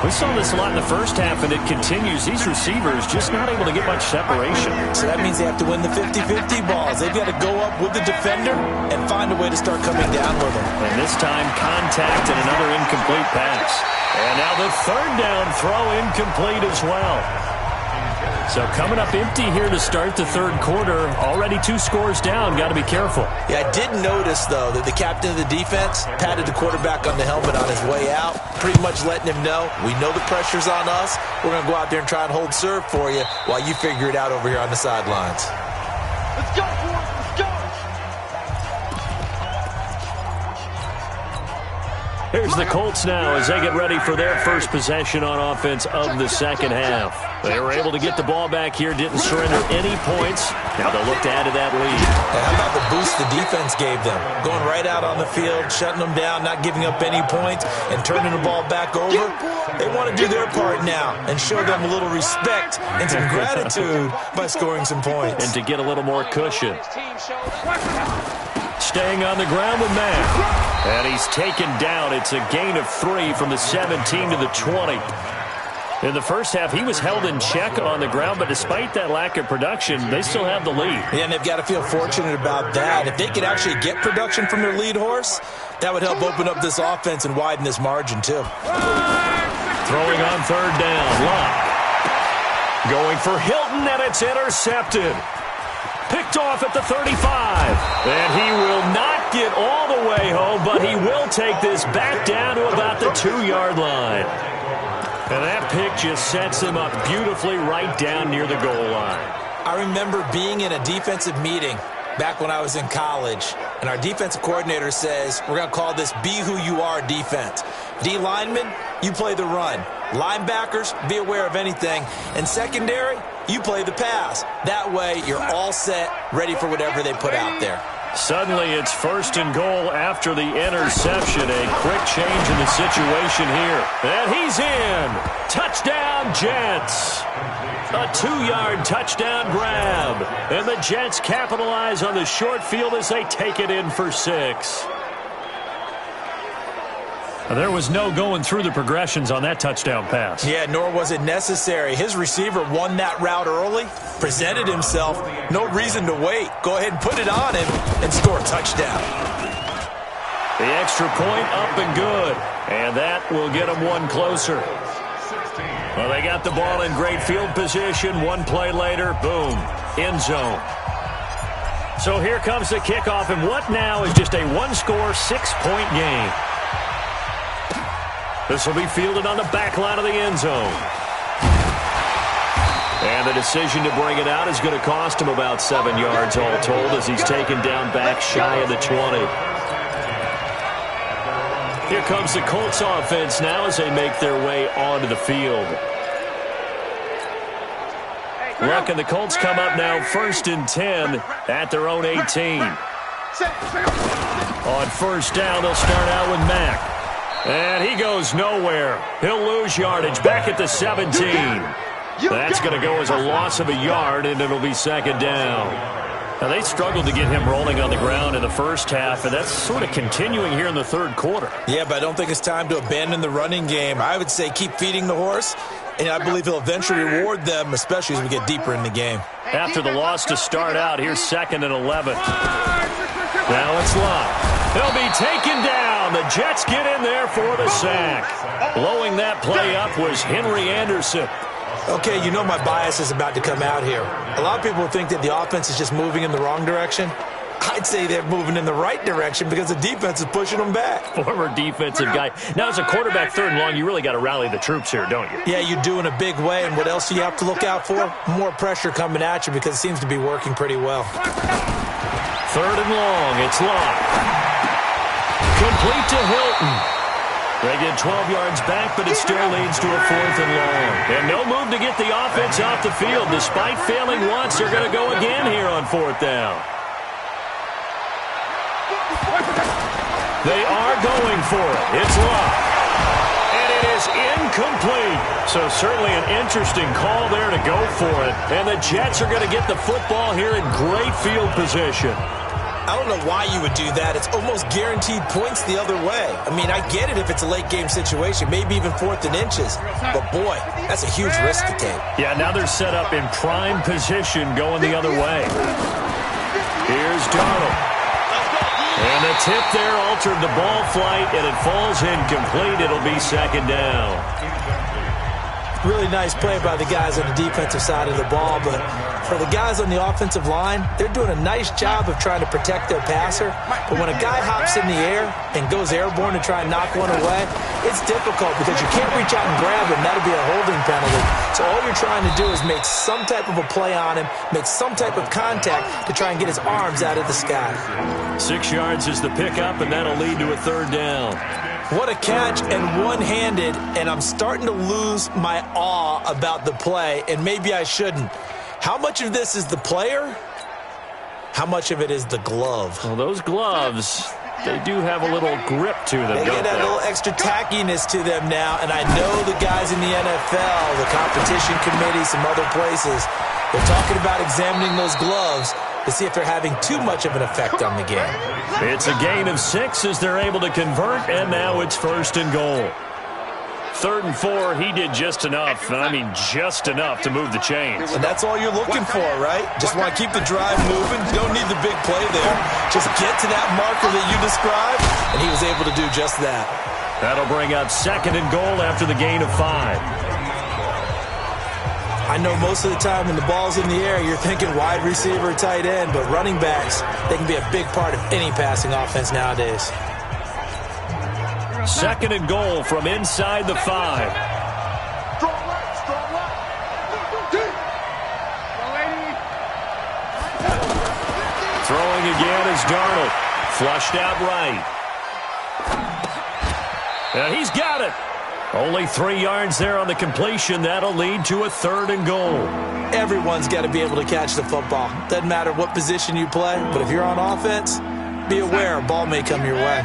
We saw this a lot in the first half, and it continues. These receivers just not able to get much separation. So that means they have to win the 50-50 balls. They've got to go up with the defender and find a way to start coming down with them. And this time, contact and another incomplete pass. And now the third down throw incomplete as well. So coming up empty here to start the third quarter. Already 2 scores down. Got to be careful. Yeah, I did notice, though, that the captain of the defense patted the quarterback on the helmet on his way out, pretty much letting him know, we know the pressure's on us. We're going to go out there and try and hold serve for you while you figure it out over here on the sidelines. Let's go, boys. Let's go. Here's the Colts now as they get ready for their first possession on offense of the second half. They were able to get the ball back here, didn't surrender any points. Now they'll look to add to that lead. How about the boost the defense gave them? Going right out on the field, shutting them down, not giving up any points, and turning the ball back over. They want to do their part now and show them a little respect and some gratitude by scoring some points. And to get a little more cushion. Staying on the ground with Mack. And he's taken down. It's a gain of 3 from the 17 to the 20. In the first half, he was held in check on the ground, but despite that lack of production, they still have the lead. Yeah, and they've got to feel fortunate about that. If they could actually get production from their lead horse, that would help open up this offense and widen this margin, too. Throwing on third down. Locke. Going for Hilton, and it's intercepted. Picked off at the 35. And he will not get all the way home, but he will take this back down to about the 2-yard line. And that pick just sets him up beautifully right down near the goal line. I remember being in a defensive meeting back when I was in college, and our defensive coordinator says, we're going to call this Be Who You Are defense. D linemen, you play the run. Linebackers, be aware of anything. And secondary, you play the pass. That way, you're all set, ready for whatever they put out there. Suddenly, it's first and goal after the interception. A quick change in the situation here. And he's in. Touchdown, Jets. A 2-yard touchdown grab. And the Jets capitalize on the short field as they take it in for 6. There was no going through the progressions on that touchdown pass. Yeah, nor was it necessary. His receiver won that route early, presented himself, no reason to wait. Go ahead and put it on him and score a touchdown. The extra point up and good, and that will get them one closer. Well, they got the ball in great field position. One play later, boom, end zone. So here comes the kickoff, and what now is just a one-score, 6-point game. This will be fielded on the back line of the end zone. And the decision to bring it out is going to cost him about 7 yards all told as he's taken down back shy of the 20. Here comes the Colts offense now as they make their way onto the field. Luck and the Colts come up now 1st and 10 at their own 18. On first down, they'll start out with Mack. And he goes nowhere. He'll lose yardage back at the 17. That's going to go as a loss of a yard, and it'll be second down. Now, they struggled to get him rolling on the ground in the first half, and that's sort of continuing here in the third quarter. Yeah, but I don't think it's time to abandon the running game. I would say keep feeding the horse, and I believe he'll eventually reward them, especially as we get deeper in the game. After the loss to start out, here's 2nd and 11. Now it's Locke. He'll be taken down. The Jets get in there for the sack. Blowing that play up was Henry Anderson. Okay, you know my bias is about to come out here. A lot of people think that the offense is just moving in the wrong direction. I'd say they're moving in the right direction because the defense is pushing them back. Former defensive guy. Now, as a quarterback 3rd and long, you really got to rally the troops here, don't you? Yeah, you do in a big way. And what else do you have to look out for? More pressure coming at you because it seems to be working pretty well. 3rd and long. It's Locke. Complete to Hilton. They get 12 yards back, but it still leads to a 4th and long. And no move to get the offense off the field. Despite failing once, they're going to go again here on 4th down. They are going for it. It's locked. And it is incomplete. So certainly an interesting call there to go for it. And the Jets are going to get the football here in great field position. I don't know why you would do that. It's almost guaranteed points the other way. I mean, I get it if it's a late-game situation, maybe even 4th and inches. But, boy, that's a huge risk to take. Yeah, now they're set up in prime position going the other way. Here's Darnold. And the tip there altered the ball flight, and it falls incomplete. It'll be 2nd down. Really nice play by the guys on the defensive side of the ball, but for the guys on the offensive line, they're doing a nice job of trying to protect their passer. But when a guy hops in the air and goes airborne to try and knock one away, it's difficult because you can't reach out and grab him. That'll be a holding penalty. So all you're trying to do is make some type of a play on him, make some type of contact to try and get his arms out of the sky. 6 yards is the pickup, and that'll lead to a 3rd down. What a catch, and one-handed, and I'm starting to lose my awe about the play, and maybe I shouldn't. How much of this is the player? How much of it is the glove? Well, those gloves, they do have a little grip to them, They get a little extra tackiness to them now, and I know the guys in the NFL, the competition committee, some other places, they're talking about examining those gloves to see if they're having too much of an effect on the game. It's a gain of 6 as they're able to convert, and now it's 1st and goal. 3rd and 4, he did just enough, and I mean just enough to move the chains. And that's all you're looking for, right? Just want to keep the drive moving. You don't need the big play there. Just get to that marker that you described, and he was able to do just that. That'll bring up 2nd and goal after the gain of 5. I know most of the time when the ball's in the air, you're thinking wide receiver, tight end, but running backs, they can be a big part of any passing offense nowadays. 2nd and goal from inside the 5. Throwing again is Darnold. Flushed out right. And he's got it. Only 3 yards there on the completion. That'll lead to a 3rd and goal. Everyone's got to be able to catch the football. Doesn't matter what position you play, but if you're on offense, be aware a ball may come your way.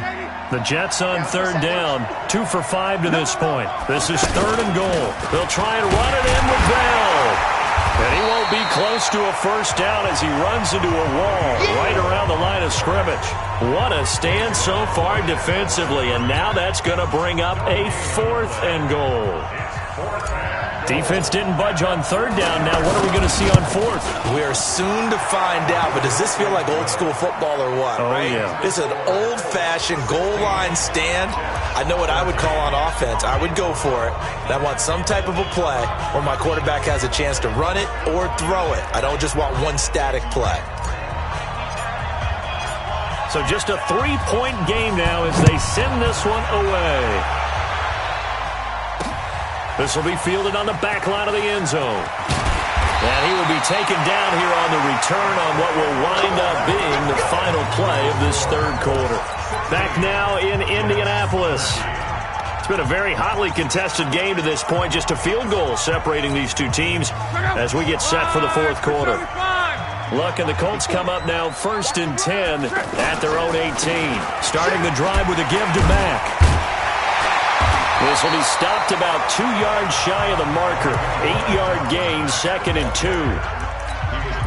The Jets on 3rd down. 2 for 5 to this point. This is 3rd and goal. They'll try and run it in with Bell. And he won't be close to a 1st down as he runs into a wall right around the line of scrimmage. What a stand so far defensively, and now that's going to bring up a 4th and goal. Defense didn't budge on 3rd down. Now what are we going to see on 4th? We are soon to find out, but does this feel like old school football or what? Oh, right? yeah. This is an old-fashioned goal line stand. I know what I would call on offense. I would go for it. And I want some type of a play where my quarterback has a chance to run it or throw it. I don't just want one static play. So just a 3-point game now as they send this one away. This will be fielded on the back line of the end zone. And he will be taken down here on the return on what will wind up being the final play of this 3rd quarter. Back now in Indianapolis. It's been a very hotly contested game to this point. Just a field goal separating these two teams as we get set for the 4th quarter. Luck and the Colts come up now 1st and 10 at their own 18. Starting the drive with a give to Mack. This will be stopped about 2 yards shy of the marker. 8-yard gain, 2nd and 2.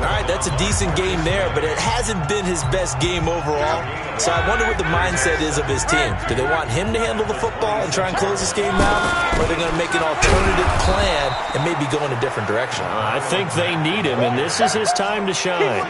All right, that's a decent game there, but it hasn't been his best game overall. So I wonder what the mindset is of his team. Do they want him to handle the football and try and close this game out? Or are they going to make an alternative plan and maybe go in a different direction? I think they need him, and this is his time to shine.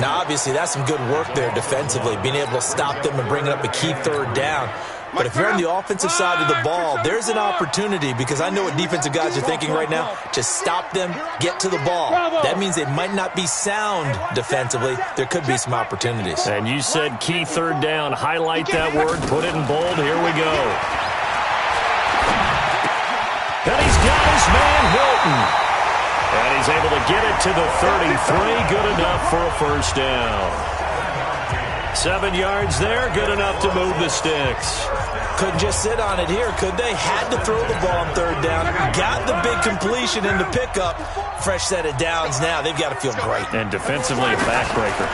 Now, obviously, that's some good work there defensively, being able to stop them and bring up a key 3rd down. But if you're on the offensive side of the ball, there's an opportunity because I know what defensive guys are thinking right now. Just stop them, get to the ball. That means they might not be sound defensively. There could be some opportunities. And you said key 3rd down. Highlight that word. Put it in bold. Here we go. And he's got his man, Hilton. And he's able to get it to the 33. Good enough for a 1st down. 7 yards there, good enough to move the sticks. Couldn't just sit on it here, could they? Had to throw the ball on third down. Got the big completion in the pickup. Fresh set of downs now. They've got to feel great. And defensively, a backbreaker.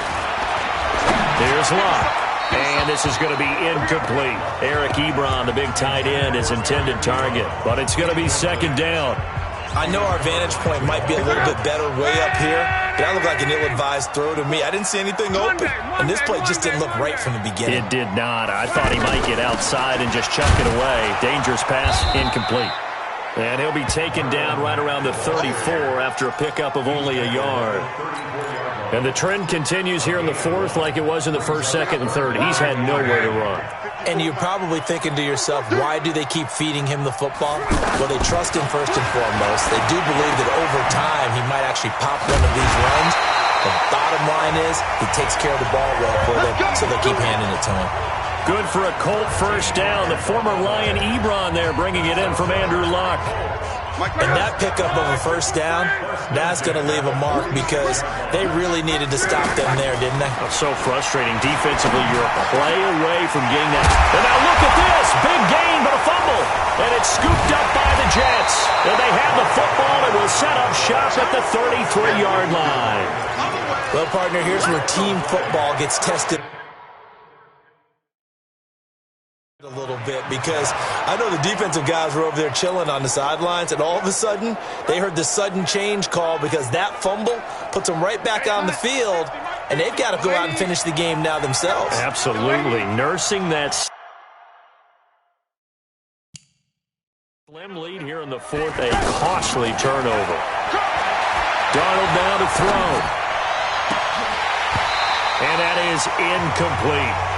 Here's Locke. And this is going to be incomplete. Eric Ebron, the big tight end, is intended target. But it's going to be second down. I know our vantage point might be a little bit better way up here, but that looked like an ill-advised throw to me. I didn't see anything open, and this play just didn't look right from the beginning. It did not. I thought he might get outside and just chuck it away. Dangerous pass, incomplete. And he'll be taken down right around the 34 after a pickup of only a yard. And the trend continues here in the fourth like it was in the first, second, and third. He's had nowhere to run. And you're probably thinking to yourself, why do they keep feeding him the football? Well, they trust him first and foremost. They do believe that over time he might actually pop one of these runs. The bottom line is he takes care of the ball well for them, so they keep handing it to him. Good for a Colt first down. The former Lion Ebron there bringing it in from Andrew Luck. And that pickup of a first down, that's going to leave a mark because they really needed to stop them there, didn't they? So frustrating. Defensively, you're a play away from getting that. And now look at this. Big gain, but a fumble. And it's scooped up by the Jets. And they have the football and will set up shop at the 33-yard line. Well, partner, here's where team football gets tested a little bit, because I know the defensive guys were over there chilling on the sidelines, and all of a sudden they heard the sudden change call because that fumble puts them right back on the field, and they've got to go out and finish the game now themselves. Absolutely. Nursing that slim lead here in the fourth, a costly turnover. Darnold now to throw. And that is incomplete.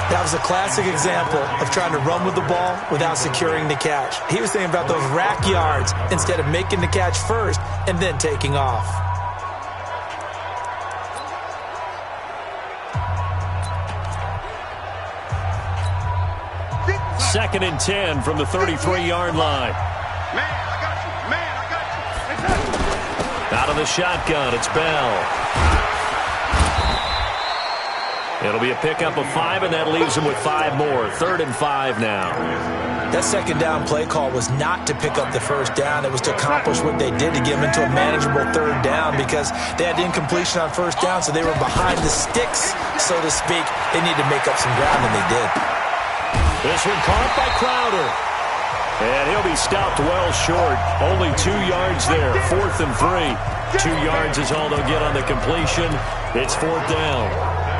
That was a classic example of trying to run with the ball without securing the catch. He was thinking about those rack yards instead of making the catch first and then taking off. Second and 10 from the 33-yard line. Man, I got you. Man, I got you. Out of the shotgun, it's Bell. It'll be a pickup of 5, and that leaves him with 5 more. 3rd and 5 now. That second down play call was not to pick up the first down. It was to accomplish what they did to get them into a manageable 3rd down because they had incompletion on first down, so they were behind the sticks, so to speak. They needed to make up some ground, and they did. This one caught by Crowder. And he'll be stopped well short. Only 2 yards there. 4th and 3. 2 yards is all they'll get on the completion. It's 4th down.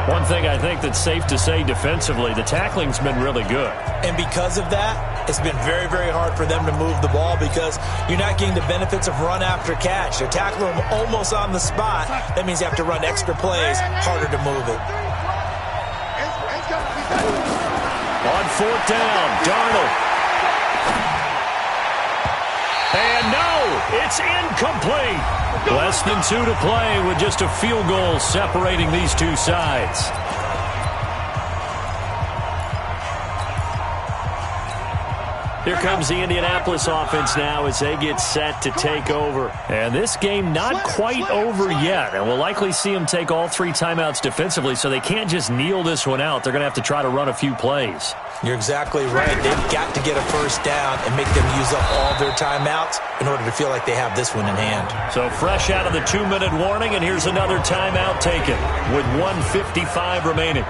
One thing I think that's safe to say defensively, the tackling's been really good. And because of that, it's been very, very hard for them to move the ball because you're not getting the benefits of run after catch. They're tackling them almost on the spot. That means you have to run extra plays, harder to move it. On 4th down, Darnold. And no, it's incomplete. Less than 2 to play with just a field goal separating these two sides. Here comes the Indianapolis offense now as they get set to take over. And this game not quite over yet. And we'll likely see them take all 3 timeouts defensively, so they can't just kneel this one out. They're going to have to try to run a few plays. You're exactly right. They've got to get a first down and make them use up all their timeouts in order to feel like they have this one in hand. So fresh out of the 2-minute warning, and here's another timeout taken with 1:55 remaining.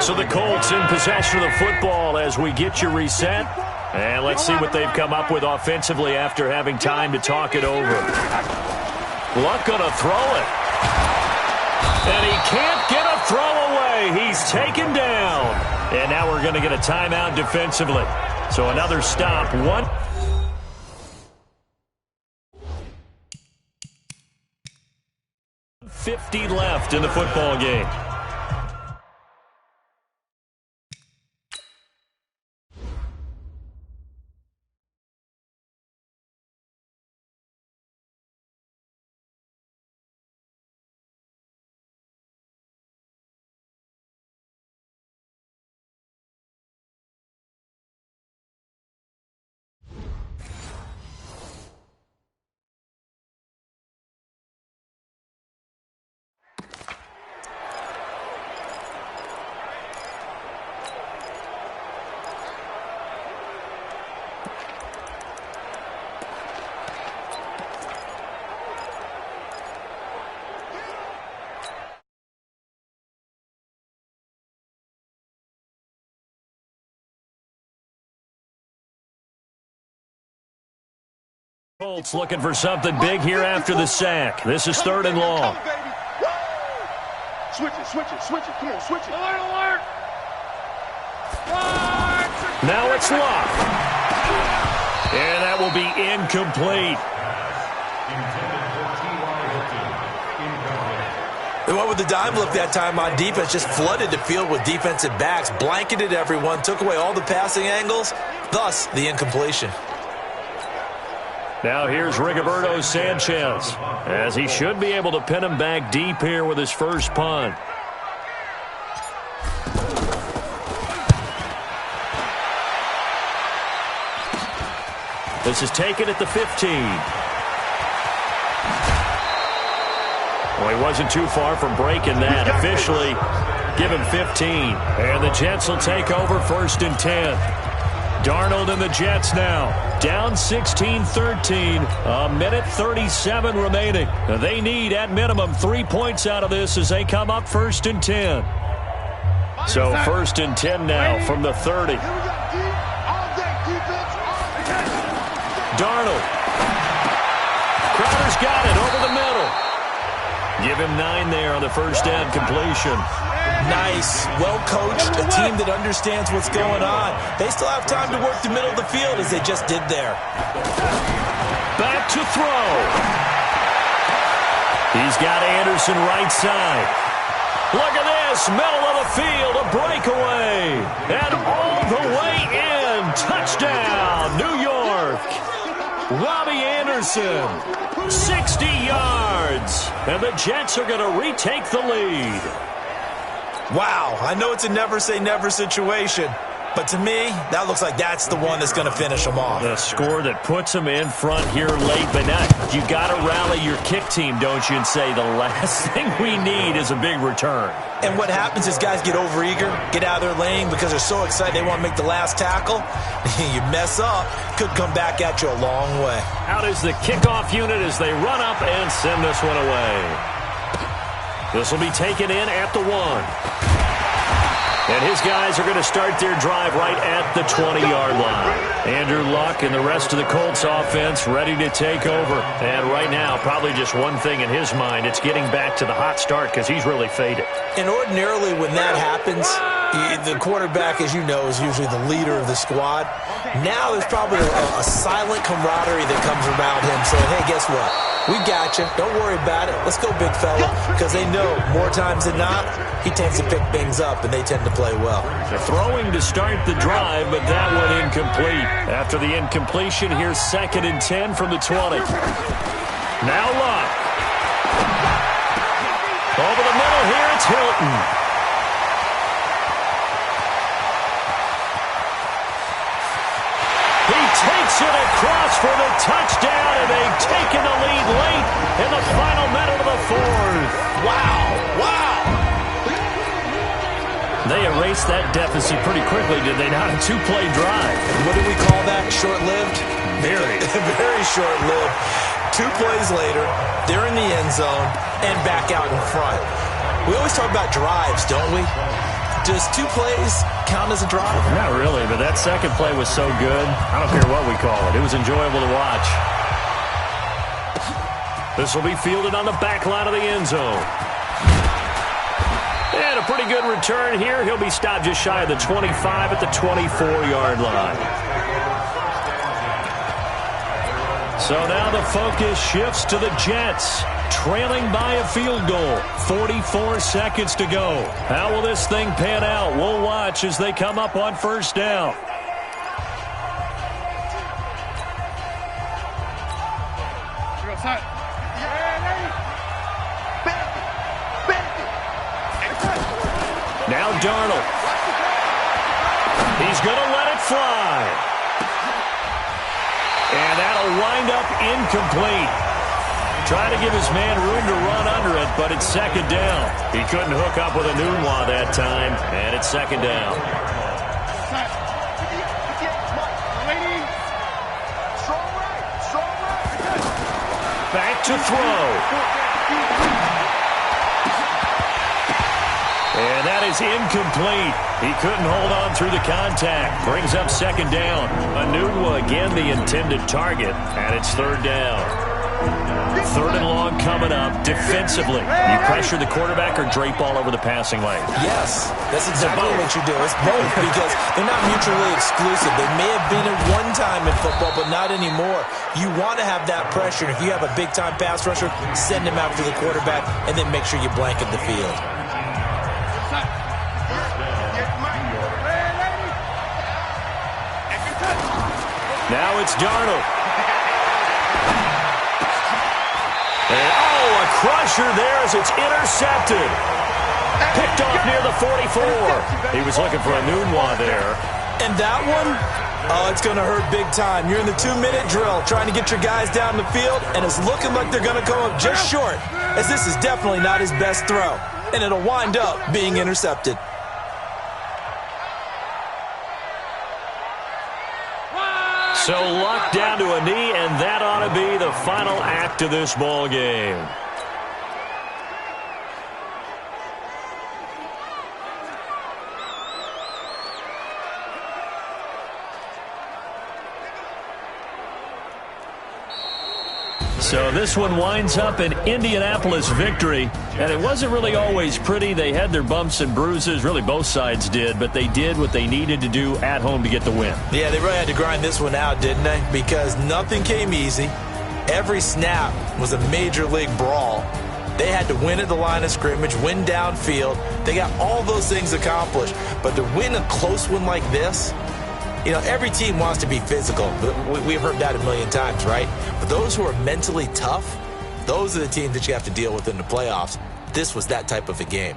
So the Colts in possession of the football as we get you reset. And let's see what they've come up with offensively after having time to talk it over. Luck gonna throw it. And he can't get a throw away. He's taken down. And now we're going to get a timeout defensively. So another stop. 1:50 left in the football game. Colts looking for something big here after the sack. This is 3rd and long. Switch it. Come on, switch it. Alert! Now it's Luck. And that will be incomplete. They went with the dime look that time on defense, just flooded the field with defensive backs, blanketed everyone, took away all the passing angles, thus the incompletion. Now here's Rigoberto Sanchez, as he should be able to pin him back deep here with his first punt. This is taken at the 15. Well, he wasn't too far from breaking that. Officially, give him 15. And the Jets will take over 1st and 10. Darnold and the Jets now down 16-13, a minute 37 remaining. They need at minimum 3 points out of this as they come up 1st and 10. So 1st and 10 now from the 30. Darnold. Crowder's got it over the middle. Give him 9 there on the first down completion. Nice, well-coached, a team that understands what's going on. They still have time to work the middle of the field as they just did there. Back to throw. He's got Anderson right side. Look at this, middle of the field, a breakaway. And all the way in, touchdown, New York. Robbie Anderson, 60 yards. And the Jets are going to retake the lead. Wow, I know it's a never-say-never situation, but to me, that looks like that's the one that's going to finish them off. The score that puts them in front here late, but now you got to rally your kick team, don't you, and say the last thing we need is a big return. And what happens is guys get overeager, get out of their lane because they're so excited they want to make the last tackle. You mess up, could come back at you a long way. Out is the kickoff unit as they run up and send this one away. This will be taken in at the 1. And his guys are going to start their drive right at the 20-yard line. Andrew Luck and the rest of the Colts offense ready to take over. And right now, probably just one thing in his mind, it's getting back to the hot start because he's really faded. And ordinarily when that happens, the quarterback, as you know, is usually the leader of the squad. Now there's probably a silent camaraderie that comes around him saying, hey, guess what? We got you. Don't worry about it. Let's go, big fella. Because they know more times than not, he tends to pick things up, and they tend to play well. They're throwing to start the drive, but that one incomplete. After the incompletion, here's 2nd and 10 from the 20. Now Luck. Over the middle here, it's Hilton. He takes it across for the touchdown, and they've taken the lead late in the final minute of the 4th. Wow. They erased that deficit pretty quickly, did they not? A 2-play drive. What do we call that? Short-lived? Very. Very short-lived. 2 plays later, they're in the end zone and back out in front. We always talk about drives, don't we? Does 2 plays count as a drive? Not really, but that second play was so good. I don't care what we call it. It was enjoyable to watch. This will be fielded on the back line of the end zone. And a pretty good return here. He'll be stopped just shy of the 25 at the 24-yard line. So now the focus shifts to the Jets, trailing by a field goal. 44 seconds to go. How will this thing pan out? We'll watch as they come up on first down. Now Darnold. He's going to let it fly. And that'll wind up incomplete. Trying to give his man room to run under it, but it's 2nd down. He couldn't hook up with a Nunwa that time, and it's 2nd down. Back to throw. And that is incomplete. He couldn't hold on through the contact. Brings up second down. Anunwa again the intended target, and it's third down. Third and long coming up defensively. You pressure the quarterback or drape all over the passing lane? Yes, that's exactly what you do. It's both because they're not mutually exclusive. They may have been at one time in football, but not anymore. You want to have that pressure. And if you have a big-time pass rusher, send him after the quarterback, and then make sure you blanket the field. Now it's Darnold. And, a crusher there as it's intercepted. Picked off near the 44. He was looking for Anunwa there. And that one, it's going to hurt big time. You're in the 2-minute drill trying to get your guys down the field, and it's looking like they're going to come up just short, as this is definitely not his best throw. And it'll wind up being intercepted. So Luck down to a knee, and that ought to be the final act of this ball game. So this one winds up an Indianapolis victory, and it wasn't really always pretty. They had their bumps and bruises, really both sides did, but they did what they needed to do at home to get the win. Yeah, they really had to grind this one out, didn't they? Because nothing came easy. Every snap was a major league brawl. They had to win at the line of scrimmage, win downfield. They got all those things accomplished, but to win a close one like this, you know, every team wants to be physical. We've heard that a million times, right? But those who are mentally tough, those are the teams that you have to deal with in the playoffs. This was that type of a game.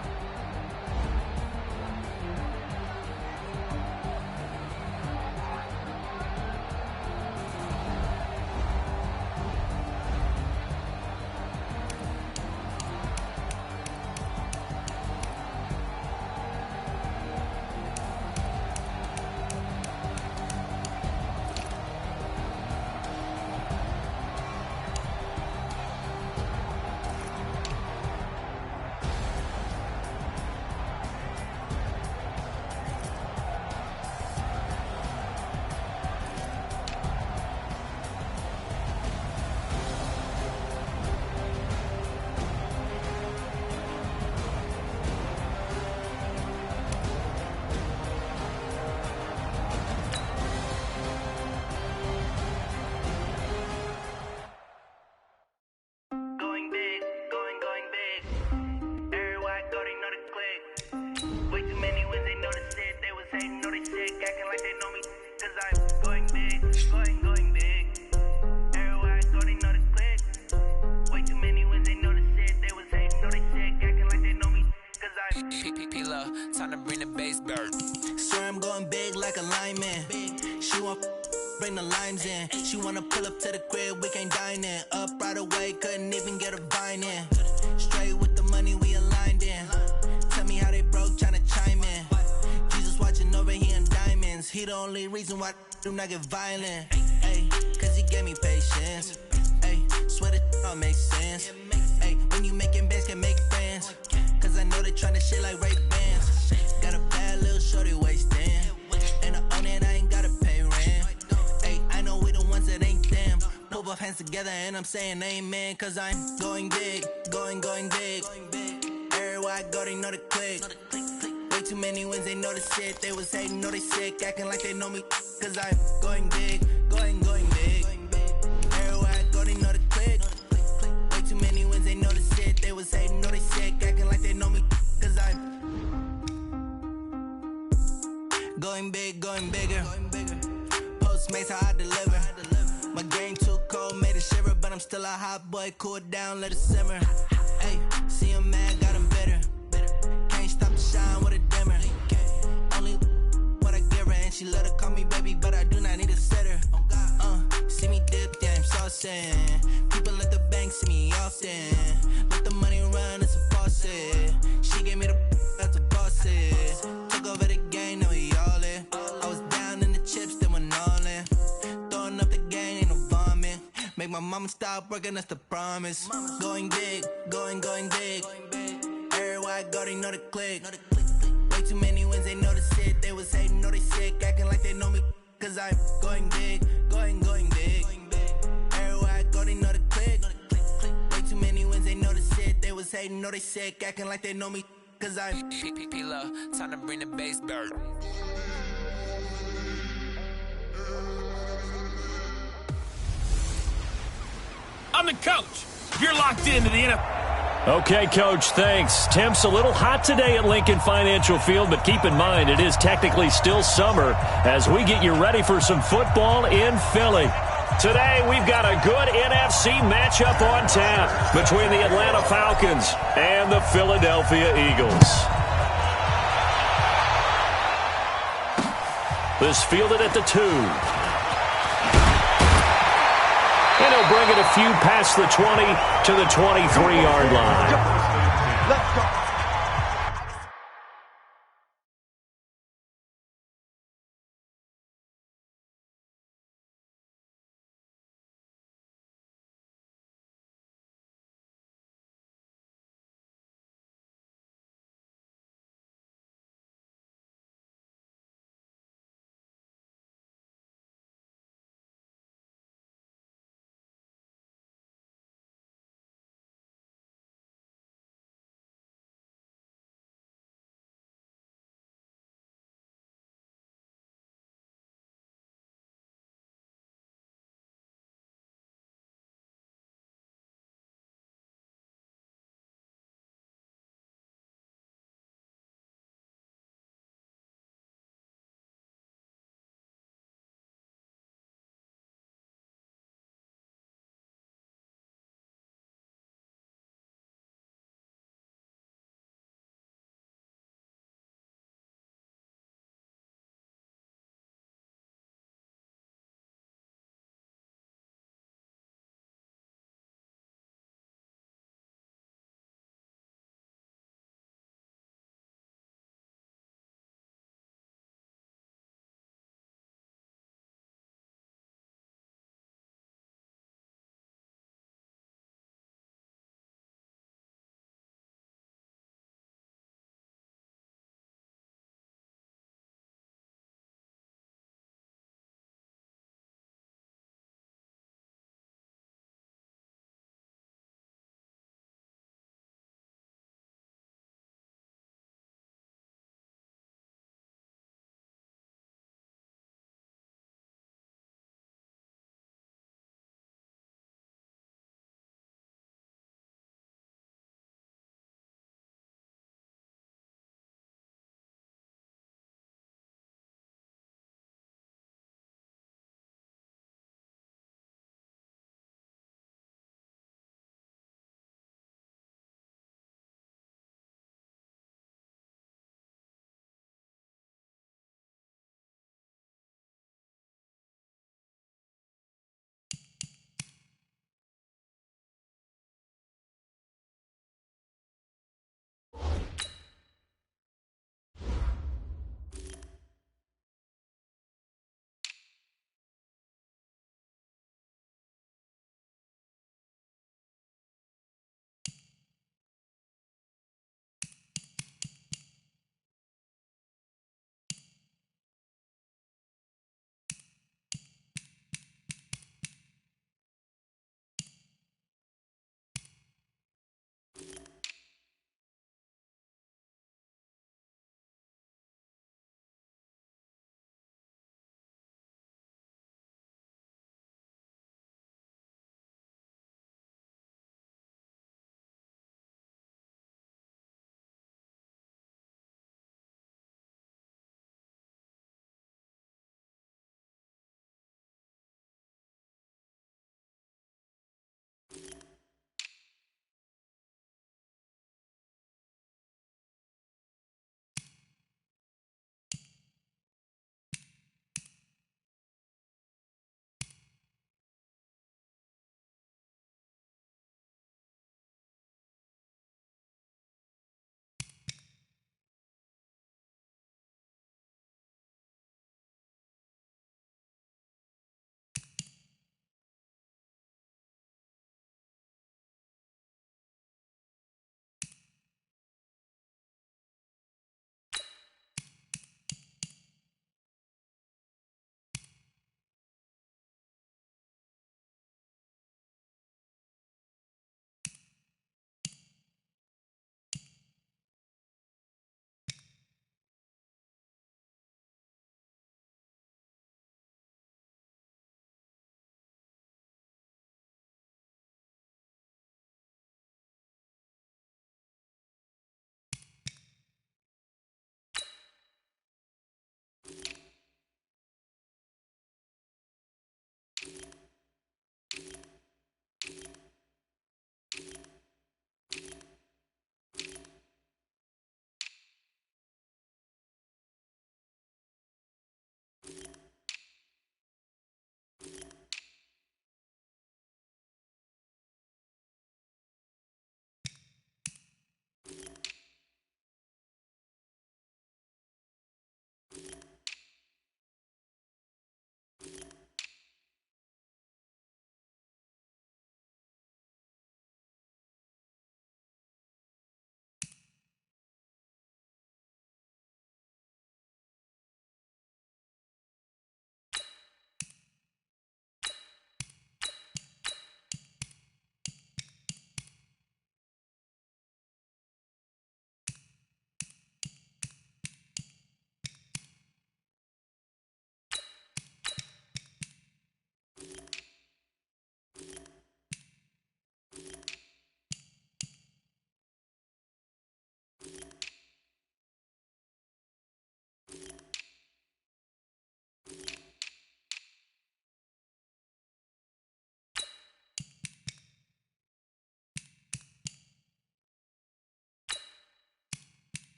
Bring the limes in. She wanna pull up to the crib, we can't dine in. Up right away, couldn't even get a vine in. Straight with the money, we aligned in. Tell me how they broke, tryna chime in. Jesus watching over, he in diamonds. He the only reason why I do not get violent. Ay, cause he gave me patience. Ay, swear that all makes sense. Ay, when you making bands, can make friends. Cause I know they tryna shit like Ray-Bans. Got a bad little shorty wasting. And I own it, I ain't gotta pay rent. Ay, I know we the ones that ain't them. Pull both hands together and I'm saying amen. Cause I'm going big, going big. Everywhere I go, they know the click. Way too many wins, they know the shit. They was hating, know they sick, acting like they know me. Cause I'm going big, going big. Everywhere I go, they know the click. Way too many wins, they know the shit. They was hating, know they sick, acting like they know me. Cause I'm going big, going bigger. Postmates, how I deliver. My game too cold, made it shiver. But I'm still a hot boy, cool down, let it simmer. Hey, see him mad, got him bitter. Can't stop the shine with a dimmer. Only what I give her, and she let her call me baby, but I do not need a sitter. See me dip, yeah, I'm saucing. People at the bank see me often. Let the money run, it's a faucet. She gave me the that's a boss it. Took over the game, now we all in. I was down in the chips, they went all in. Throwing up the game, ain't no vomit. Make my mama stop working, that's the promise. Going big, going big. Everywhere I go, they know the click. cause I'm going big, going big. Everywhere I go, they know the click. Way too many wins, they know the shit. They was hating, know they sick, acting like they know me, cause I'm P-P-P-Lo, time to bring the bass back. I'm the coach. You're locked into the NFL. Okay, Coach, thanks. Temps a little hot today at Lincoln Financial Field, but keep in mind it is technically still summer as we get you ready for some football in Philly. Today, we've got a good NFC matchup on tap between the Atlanta Falcons and the Philadelphia Eagles. This fielded at the 2. And he'll bring it a few past the 20 to the 23-yard line. Let's go.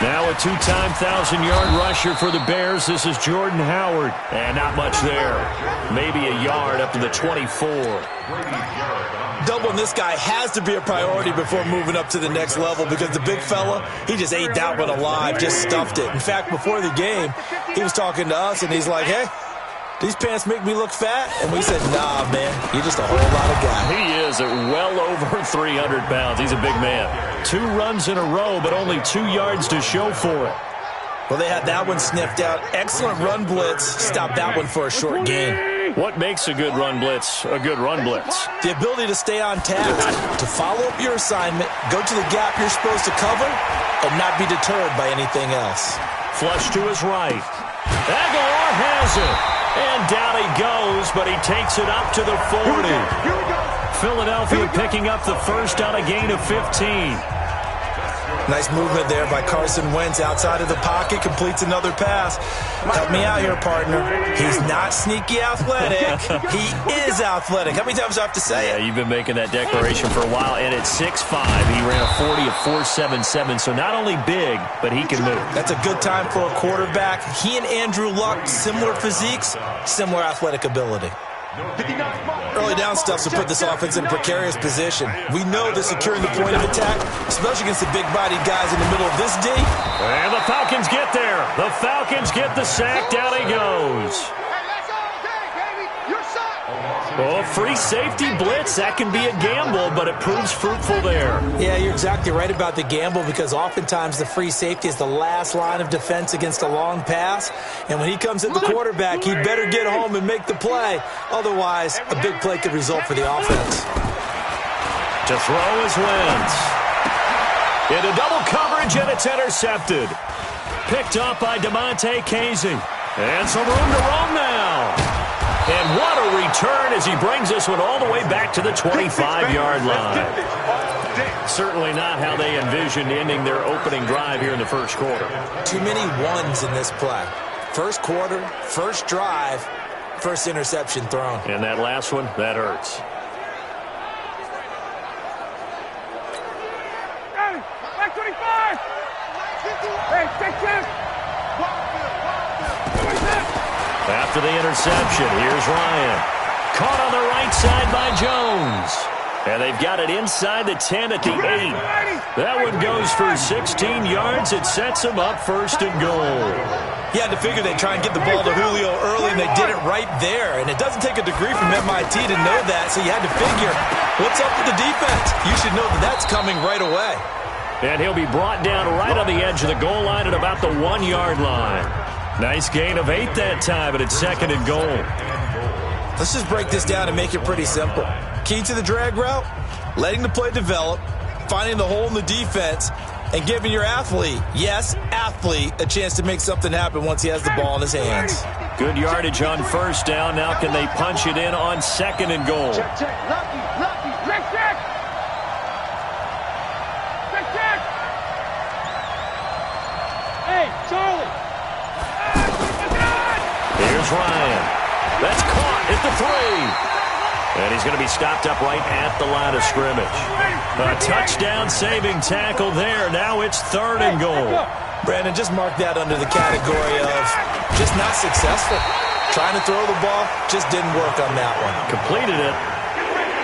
Now a two-time 1,000-yard rusher for the Bears. This is Jordan Howard. And not much there. Maybe a yard up to the 24. Doubling this guy has to be a priority before moving up to the next level because the big fella, he just ate that one alive, just stuffed it. In fact, before the game, he was talking to us, and he's like, hey, these pants make me look fat? And we said, nah, man, you're just a whole lot of guy. He is at well over 300 pounds. He's a big man. 2 runs in a row, but only 2 yards to show for it. Well, they had that one sniffed out. Excellent run blitz. Stopped that one for a short gain. What makes a good run blitz a good run blitz? The ability to stay on task, to follow up your assignment, go to the gap you're supposed to cover, and not be deterred by anything else. Flush to his right. Aguilar has it. And down he goes, but he takes it up to the 40. Philadelphia picking up the first on a gain of 15. Nice movement there by Carson Wentz outside of the pocket, completes another pass. Help me out here, partner. He's not sneaky athletic. He is athletic. How many times do I have to say it? Yeah, you've been making that declaration for a while, and at 6'5", he ran a 40 of 4.77, so not only big, but he can move. That's a good time for a quarterback. He and Andrew Luck, similar physiques, similar athletic ability. Early down stuff to put this offense in a precarious position. We know they're securing the point of attack, especially against the big-bodied guys in the middle of this D. And the Falcons get there. The Falcons get the sack. Down he goes. Oh, free safety blitz. That can be a gamble, but it proves fruitful there. Yeah, you're exactly right about the gamble because oftentimes the free safety is the last line of defense against a long pass. And when he comes at the quarterback, he'd better get home and make the play. Otherwise, a big play could result for the offense. To throw is Wentz. Into double coverage, and it's intercepted. Picked up by DeMonte Casey. And some room to roam now. And what a return as he brings this one all the way back to the 25-yard line. Certainly not how they envisioned ending their opening drive here in the first quarter. Too many ones in this play. First quarter, first drive, first interception thrown. And that last one, that hurts. Hey, back 25! Hey, check, check! After the interception, here's Ryan. Caught on the right side by Jones. And they've got it inside the 10 at the 8. That one goes for 16 yards. It sets them up first and goal. You had to figure they'd try and get the ball to Julio early, and they did it right there. And it doesn't take a degree from MIT to know that, so you had to figure, what's up with the defense? You should know that that's coming right away. And he'll be brought down right on the edge of the goal line at about the 1-yard line. Nice gain of 8 that time, but it's second and goal. Let's just break this down and make it pretty simple. Key to the drag route, letting the play develop, finding the hole in the defense, and giving your athlete, yes, athlete, a chance to make something happen once he has the ball in his hands. Good yardage on first down. Now can they punch it in on second and goal? Check, check, lucky, check, check! Check, check! Hey, Charlie! Here's Ryan. That's caught at the 3. And he's going to be stopped up right at the line of scrimmage. A touchdown-saving tackle there. Now it's third and goal. Brandon, just mark that under the category of just not successful. Trying to throw the ball, just didn't work on that one. Completed it.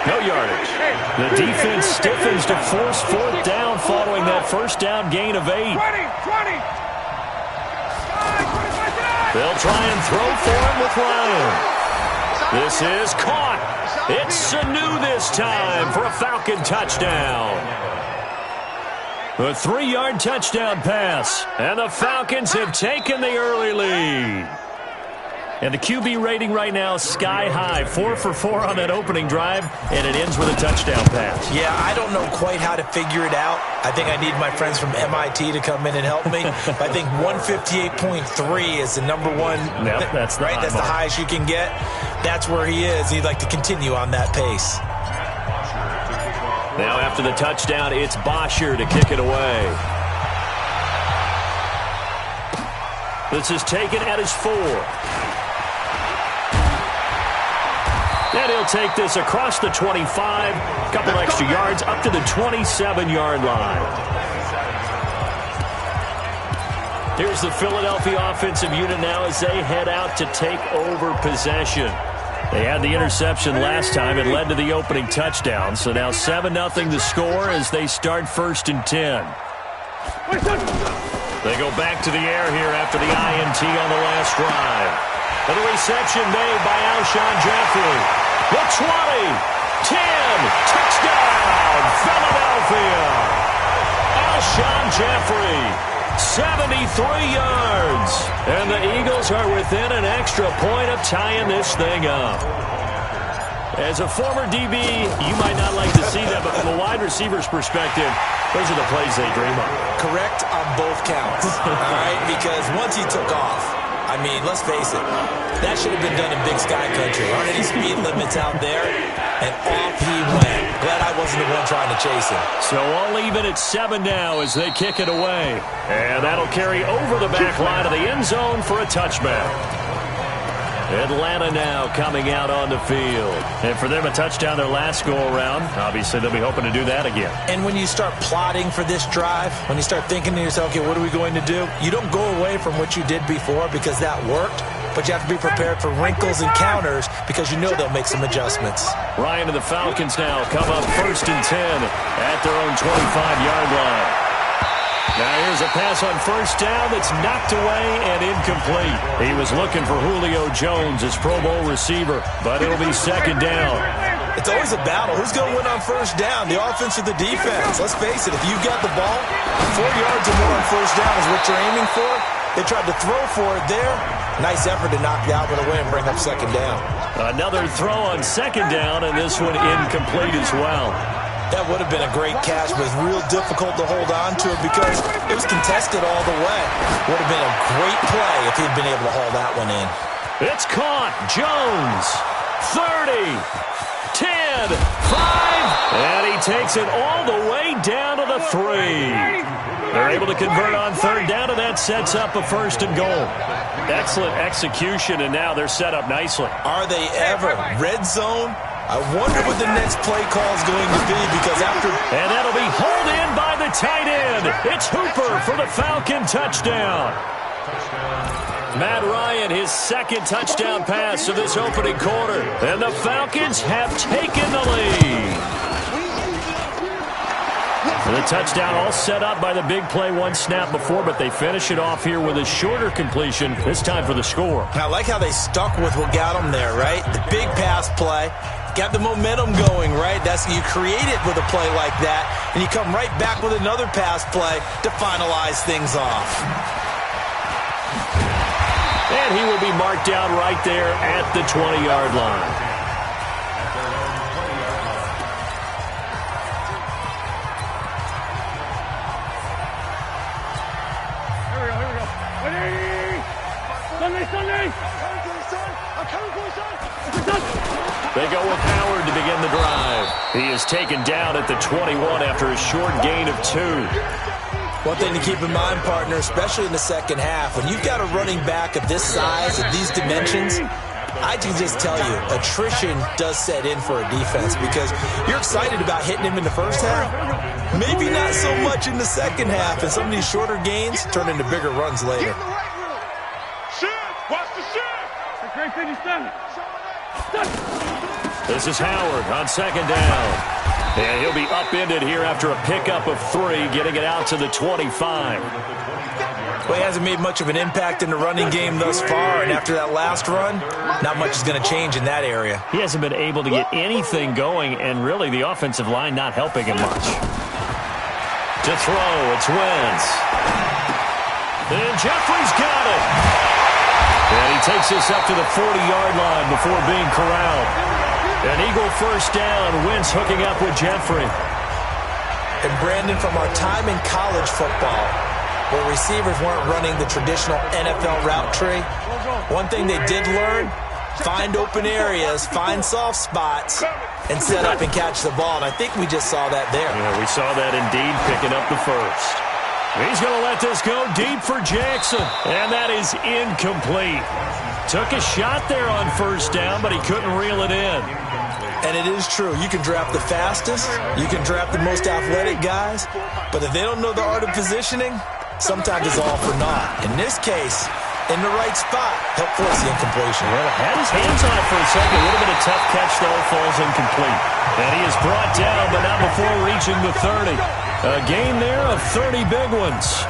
No yardage. The defense stiffens to force fourth down following that first down gain of 8. 20! They'll try and throw for him with Ryan. This is caught. It's Sanu this time for a Falcon touchdown. A 3-yard touchdown pass, and the Falcons have taken the early lead. And the QB rating right now is sky high. 4 for 4 on that opening drive, and it ends with a touchdown pass. Yeah, I don't know quite how to figure it out. I think I need my friends from MIT to come in and help me. But I think 158.3 is the number one. Yep, that's the right. That's the highest you can get. That's where he is. He'd like to continue on that pace. Now after the touchdown, it's Bosher to kick it away. This is taken at his 4. And he'll take this across the 25, a couple extra yards, up to the 27-yard line. Here's the Philadelphia offensive unit now as they head out to take over possession. They had the interception last time. It led to the opening touchdown. So now 7-0 the score as they start 1st and 10. They go back to the air here after the INT on the last drive. And the reception made by Alshon Jeffrey. The 20, 10, touchdown, Philadelphia. Alshon Jeffrey, 73 yards. And the Eagles are within an extra point of tying this thing up. As a former DB, you might not like to see that, but from a wide receiver's perspective, those are the plays they dream of. Correct on both counts, all right? Because once he took off, I mean, let's face it, that should have been done in Big Sky Country. Aren't any speed limits out there? And off he went. Glad I wasn't the one trying to chase him. So all even at 7 now as they kick it away. And that'll carry over the back line of the end zone for a touchback. Atlanta now coming out on the field. And for them, a touchdown their last go-around. Obviously, they'll be hoping to do that again. And when you start plotting for this drive, when you start thinking to yourself, okay, what are we going to do? You don't go away from what you did before because that worked. But you have to be prepared for wrinkles and counters because you know they'll make some adjustments. Ryan and the Falcons now come up 1st and 10 at their own 25-yard line. Now here's a pass on 1st down that's knocked away and incomplete. He was looking for Julio Jones, his Pro Bowl receiver, but it'll be 2nd down. It's always a battle. Who's going to win on 1st down, the offense or the defense? Let's face it, if you've got the ball, 4 yards or more on 1st down is what you're aiming for. They tried to throw for it there. Nice effort to knock that one away and bring up 2nd down. Another throw on 2nd down, and this one incomplete as well. That would have been a great catch, but it's real difficult to hold on to it because it was contested all the way. Would have been a great play if he'd been able to haul that one in. It's caught. Jones, 30, 10, 5, and he takes it all the way down to the 3. They're able to convert on 3rd down, and that sets up a 1st and goal. Excellent execution, and now they're set up nicely. Are they ever? Red zone? I wonder what the next play call is going to be because after... And that'll be hauled in by the tight end. It's Hooper for the Falcon touchdown. Matt Ryan, his 2nd touchdown pass of this opening quarter. And the Falcons have taken the lead. And the touchdown all set up by the big play one snap before, but they finish it off here with a shorter completion, this time for the score. I like how they stuck with what got them there, right? The big pass play. Got the momentum going, right? That's you create it with a play like that, and you come right back with another pass play to finalize things off. And he will be marked down right there at the 20-yard line. They go with Howard to begin the drive. He is taken down at the 21 after a short gain of 2. One thing to keep in mind, partner, especially in the second half, when you've got a running back of this size, of these dimensions, I can just tell you, attrition does set in for a defense because you're excited about hitting him in the first half. Maybe not so much in the second half, and some of these shorter gains turn into bigger runs later. This is Howard on 2nd down. And he'll be upended here after a pickup of 3, getting it out to the 25. Well, he hasn't made much of an impact in the running game thus far, and after that last run, not much is going to change in that area. He hasn't been able to get anything going, and really the offensive line not helping him much. To throw, it's Wentz. And Jeffrey's got it. And he takes this up to the 40-yard line before being corralled. An Eagle 1st down, Wentz hooking up with Jeffrey. And Brandon, from our time in college football, where receivers weren't running the traditional NFL route tree, one thing they did learn, find open areas, find soft spots, and set up and catch the ball. And I think we just saw that there. Yeah, we saw that indeed, picking up the 1st. He's going to let this go deep for Jackson, and that is incomplete. Took a shot there on 1st down, but he couldn't reel it in. And it is true. You can draft the fastest, you can draft the most athletic guys, but if they don't know the art of positioning, sometimes it's all for naught. In this case, in the right spot, help force the incompletion. Well, had his hands on it for a second. A little bit of tough catch, though, falls incomplete. And he is brought down, but not before reaching the 30. A gain there of 30 big ones.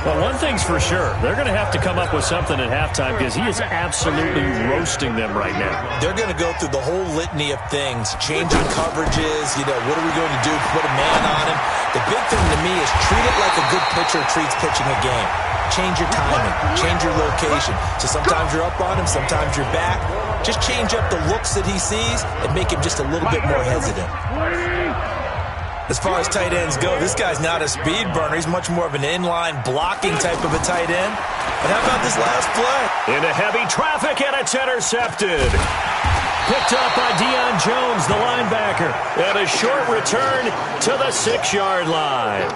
Well, one thing's for sure. They're going to have to come up with something at halftime because he is absolutely roasting them right now. They're going to go through the whole litany of things, changing coverages, what are we going to do, put a man on him. The big thing to me is treat it like a good pitcher treats pitching a game. Change your timing, change your location. So sometimes you're up on him, sometimes you're back. Just change up the looks that he sees and make him just a little bit more hesitant. As far as tight ends go, this guy's not a speed burner. He's much more of an inline blocking type of a tight end. But how about this last play? Into heavy traffic, and it's intercepted. Picked up by Deion Jones, the linebacker. And a short return to the 6-yard line.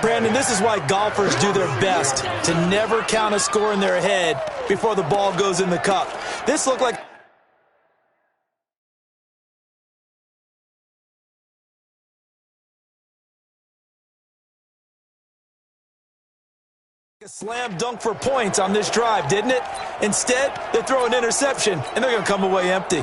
Brandon, this is why golfers do their best to never count a score in their head before the ball goes in the cup. This looked like a slam dunk for points on this drive, didn't it? Instead, they throw an interception, and they're going to come away empty.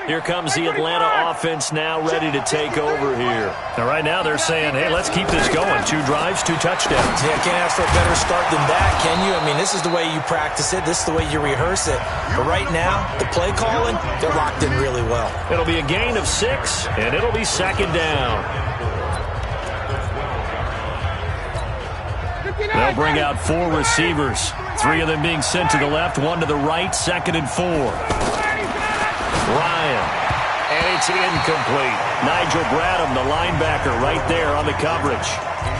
Here comes the Atlanta offense now ready to take over here. Now, right now they're saying, hey, let's keep this going. 2 drives, 2 touchdowns. Yeah, can't ask for a better start than that, can you? I mean, this is the way you practice it. This is the way you rehearse it. But right now, the play calling, they're locked in really well. It'll be a gain of 6, and it'll be 2nd down. They'll bring out 4 receivers. 3 of them being sent to the left, 1 to the right, 2nd and 4. Ryan, and it's incomplete. Nigel Bradham, the linebacker, right there on the coverage.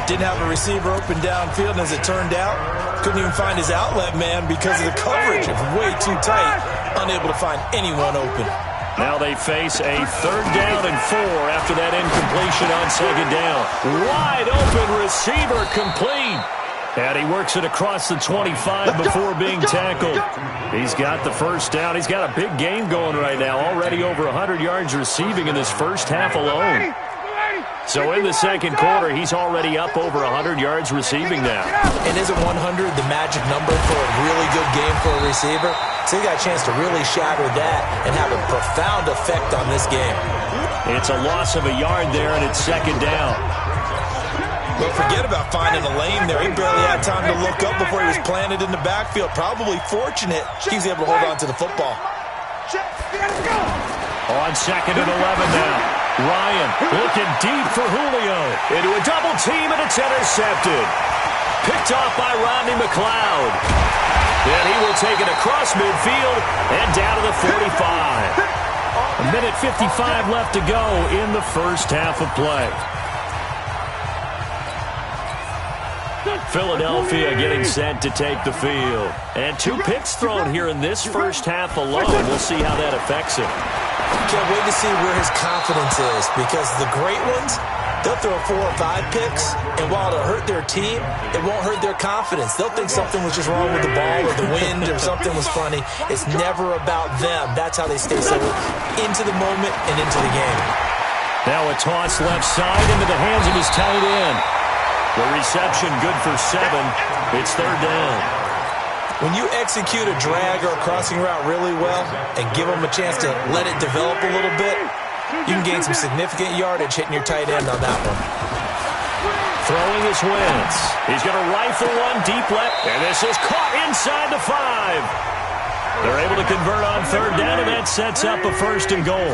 Didn't have a receiver open downfield, and as it turned out, couldn't even find his outlet man because of the coverage. It was way too tight, unable to find anyone open. Now they face a 3rd down and 4 after that incompletion on 2nd down. Wide open receiver complete. And he works it across the 25 before being tackled. He's got the 1st down. He's got a big game going right now. Already over 100 yards receiving in this first half alone. So in the 2nd quarter, he's already up over 100 yards receiving now. And isn't 100 the magic number for a really good game for a receiver? So he got a chance to really shatter that and have a profound effect on this game. It's a loss of a yard there, and it's 2nd down. But forget about finding a lane there. He barely had time to look up before he was planted in the backfield. Probably fortunate he was able to hold on to the football. On 2nd and 11 now. Ryan looking deep for Julio. Into a double team, and it's intercepted. Picked off by Rodney McLeod. And he will take it across midfield and down to the 45. 1:55 left to go in the first half of play. Philadelphia getting set to take the field. And 2 picks thrown here in this first half alone. We'll see how that affects him. Can't wait to see where his confidence is, because the great ones, they'll throw 4 or 5 picks, and while it'll hurt their team, it won't hurt their confidence. They'll think something was just wrong with the ball or the wind or something was funny. It's never about them. That's how they stay so into the moment and into the game. Now a toss left side into the hands of his tight end. The reception good for 7. It's 3rd down. When you execute a drag or a crossing route really well and give them a chance to let it develop a little bit, you can gain some significant yardage hitting your tight end on that one. Throwing is Wentz. He's going to rifle one deep left, and this is caught inside the 5. They're able to convert on 3rd down, and that sets up a 1st and goal.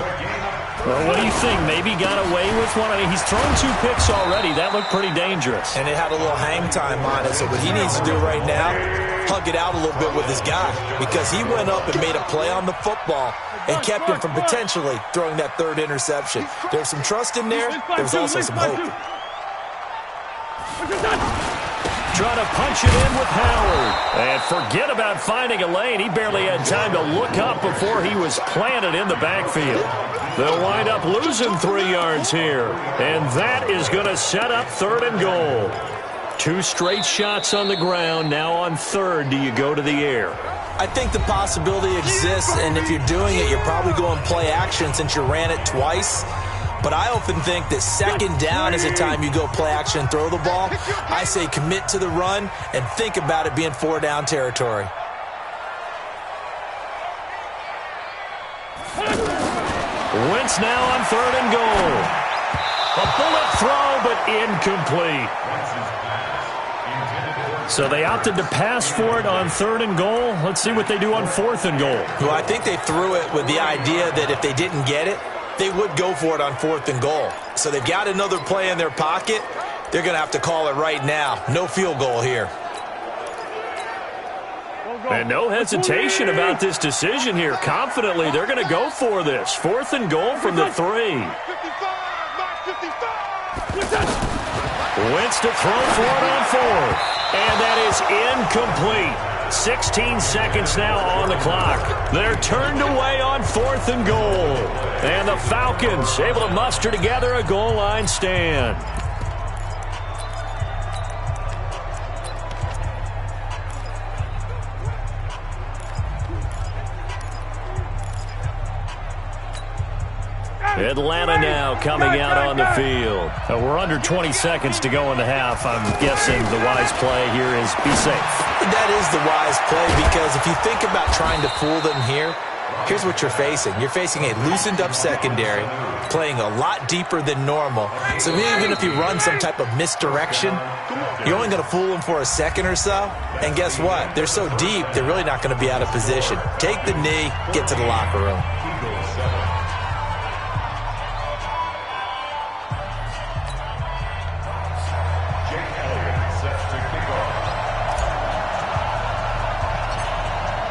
Well, what do you think? Maybe got away with one? I mean, he's thrown 2 picks already. That looked pretty dangerous. And it had a little hang time on it. So what he needs to do right now, hug it out a little bit with his guy, because he went up and made a play on the football and kept him from potentially throwing that 3rd interception. There's some trust in there. There's also some hope. Trying to punch it in with Howard. And forget about finding a lane. He barely had time to look up before he was planted in the backfield. They'll wind up losing 3 yards here. And that is going to set up 3rd and goal. 2 straight shots on the ground. Now on 3rd, do you go to the air? I think the possibility exists, and if you're doing it, you're probably going play action since you ran it twice. But I often think that second down is a time you go play action and throw the ball. I say commit to the run and think about it being 4-down territory. Wentz now on 3rd and goal. A bullet throw, but incomplete. So they opted to pass for it on 3rd and goal. Let's see what they do on 4th and goal. Well, I think they threw it with the idea that if they didn't get it, they would go for it on 4th and goal. So they've got another play in their pocket. They're going to have to call it right now. No field goal here. And no hesitation about this decision here. Confidently, they're going to go for this. 4th and goal from the 3. Wentz to throw for it on 4th. And that is incomplete. 16 seconds now on the clock. They're turned away on 4th and goal. And the Falcons able to muster together a goal line stand. Atlanta now coming out on the field. We're under 20 seconds to go in the half. I'm guessing the wise play here is be safe. That is the wise play, because if you think about trying to fool them here, here's what you're facing. You're facing a loosened up secondary, playing a lot deeper than normal. So even if you run some type of misdirection, you're only going to fool them for a second or so. And guess what? They're so deep, they're really not going to be out of position. Take the knee, get to the locker room.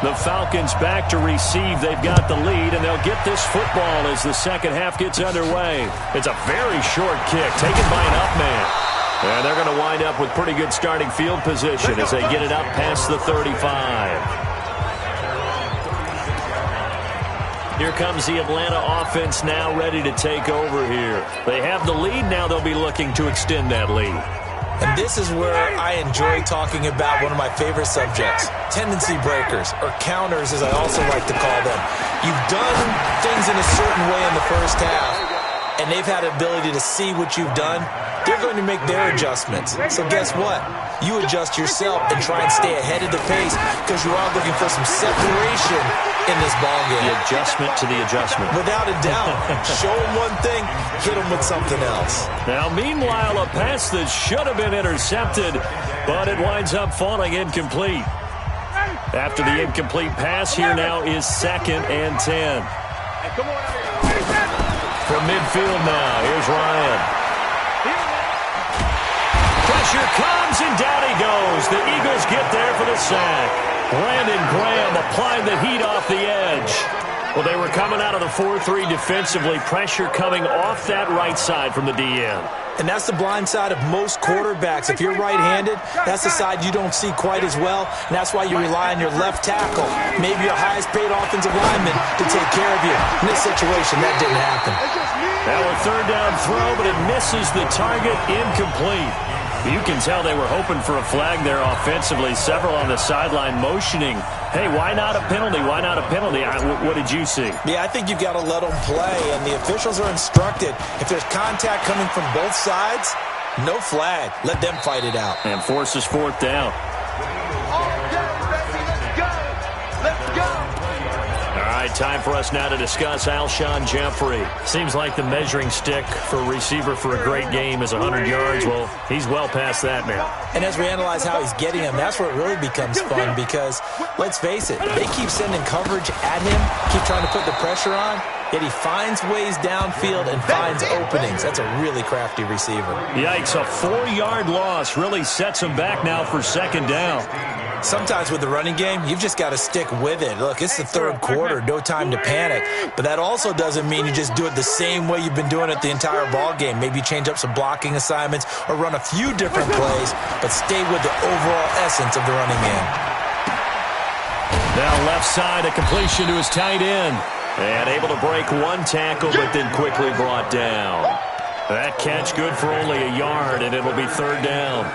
The Falcons back to receive. They've got the lead, and they'll get this football as the second half gets underway. It's a very short kick taken by an up man. And they're going to wind up with pretty good starting field position as they get it up past the 35. Here comes the Atlanta offense now ready to take over here. They have the lead now. They'll be looking to extend that lead. And this is where I enjoy talking about one of my favorite subjects, tendency breakers, or counters as I also like to call them. You've done things in a certain way in the first half, and they've had the ability to see what you've done. They're going to make their adjustments. So guess what? You adjust yourself and try and stay ahead of the pace, because you are looking for some separation in this ballgame. The adjustment to the adjustment. Without a doubt. Show them one thing, hit them with something else. Now, meanwhile, a pass that should have been intercepted, but it winds up falling incomplete. After the incomplete pass, here now is 2nd and 10. From midfield now, here's Ryan. Pressure comes, and down he goes. The Eagles get there for the sack. Brandon Graham applying the heat off the edge. Well, they were coming out of the 4-3 defensively. Pressure coming off that right side from the DN. And that's the blind side of most quarterbacks. If you're right-handed, that's the side you don't see quite as well. And that's why you rely on your left tackle, maybe your highest-paid offensive lineman, to take care of you. In this situation, that didn't happen. Now a 3rd down throw, but it misses the target, incomplete. You can tell they were hoping for a flag there offensively. Several on the sideline motioning, hey, why not a penalty? Why not a penalty? What did you see? Yeah, I think you've got to let them play, and the officials are instructed. If there's contact coming from both sides, no flag. Let them fight it out. And forces 4th down. All right, time for us now to discuss Alshon Jeffrey. Seems like the measuring stick for a receiver for a great game is 100 yards. Well, he's well past that now. And as we analyze how he's getting him, that's where it really becomes fun, because, let's face it, they keep sending coverage at him, keep trying to put the pressure on, yet he finds ways downfield and finds openings. That's a really crafty receiver. Yikes, a 4-yard loss really sets him back now for 2nd down. Sometimes with the running game, you've just got to stick with it. Look, it's the 3rd quarter, no time to panic. But that also doesn't mean you just do it the same way you've been doing it the entire ball game. Maybe you change up some blocking assignments or run a few different plays, but stay with the overall essence of the running game. Now left side, a completion to his tight end. And able to break one tackle, but then quickly brought down. That catch good for only a yard, and it'll be 3rd down.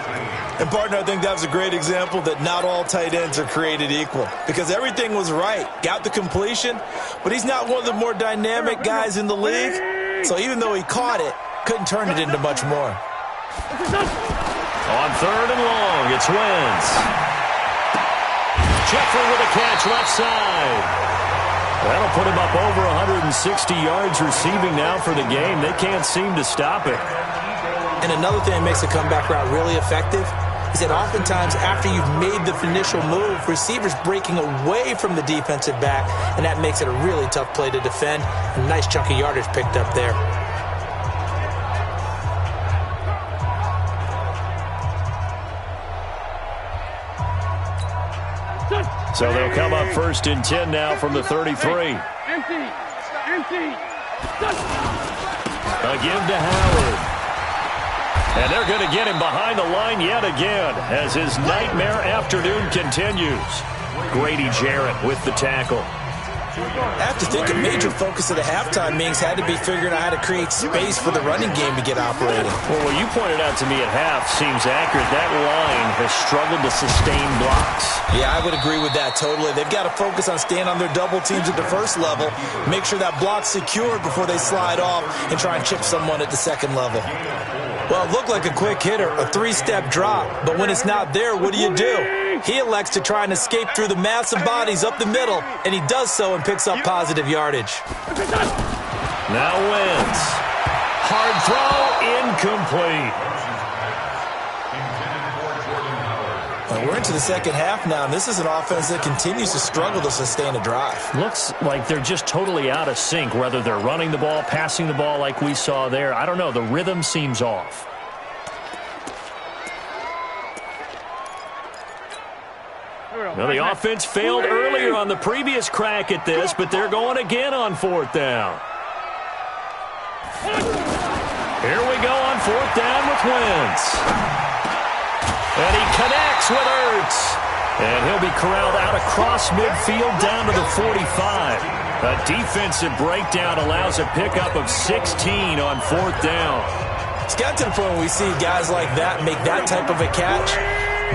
And, partner, I think that was a great example that not all tight ends are created equal, because everything was right. Got the completion, but he's not one of the more dynamic guys in the league. So even though he caught it, couldn't turn it into much more. On 3rd and long, it's Wentz. Jeffrey with a catch left side. That'll put him up over 160 yards receiving now for the game. They can't seem to stop it. And another thing that makes a comeback route really effective is that oftentimes after you've made the initial move, receivers breaking away from the defensive back, and that makes it a really tough play to defend. A nice chunk of yardage picked up there. So they'll come up 1st and 10 now from the 33. Empty. A give to Howard. And they're going to get him behind the line yet again as his nightmare afternoon continues. Grady Jarrett with the tackle. I have to think a major focus of the halftime meetings had to be figuring out how to create space for the running game to get operating. Well, what you pointed out to me at half seems accurate. That line has struggled to sustain blocks. Yeah, I would agree with that totally. They've got to focus on staying on their double teams at the first level, make sure that block's secured before they slide off and try and chip someone at the second level. Well, it looked like a quick hitter, a 3-step drop, but when it's not there, what do? He elects to try and escape through the massive bodies up the middle, and he does so and picks up positive yardage. Now Wentz. Hard throw, incomplete. Well, we're into the second half now, and this is an offense that continues to struggle to sustain a drive. Looks like they're just totally out of sync, whether they're running the ball, passing the ball like we saw there. I don't know. The rhythm seems off. Well, the offense failed earlier on the previous crack at this, but they're going again on 4th down. Here we go on 4th down with Wentz. And he connects with Ertz. And he'll be corralled out across midfield down to the 45. A defensive breakdown allows a pickup of 16 on 4th down. It's got to the point where we see guys like that make that type of a catch.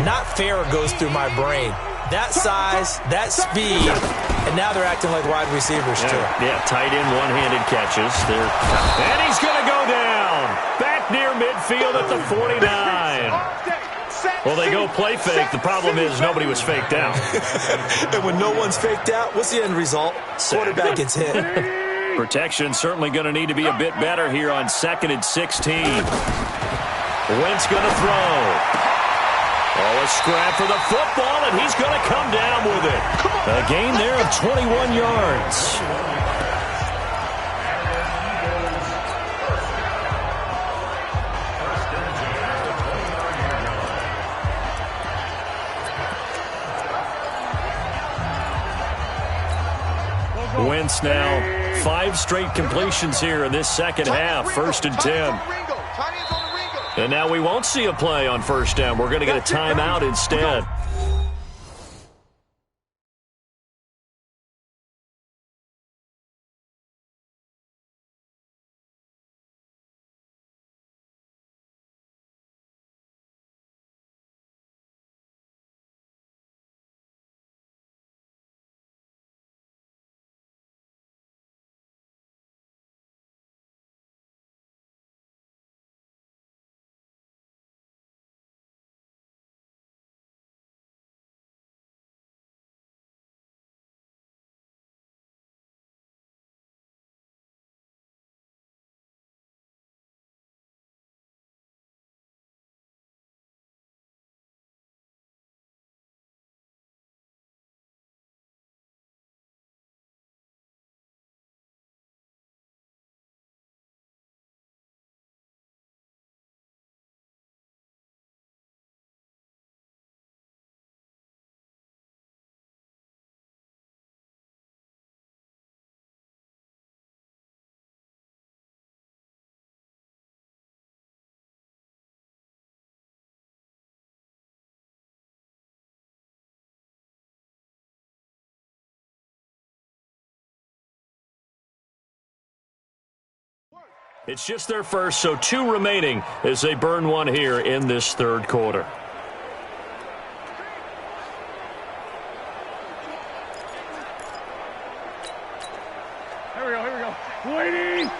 Not fair goes through my brain. That size, that speed, and now they're acting like wide receivers too. Yeah, tight end one-handed catches. And he's going to go down. Back near midfield at the 49. Well, they go play fake. The problem is nobody was faked out. And when no one's faked out, what's the end result? Quarterback gets hit. Protection certainly going to need to be a bit better here on 2nd and 16. Wentz going to throw. Oh, a scrap for the football, and he's going to come down with it. A gain there of 21 yards. Wentz now 5 straight completions here in this second half. 1st and 10. And now we won't see a play on 1st down. We're going to get a timeout instead. It's just their first, so 2 remaining as they burn one here in this 3rd quarter. Here we go. Waiting.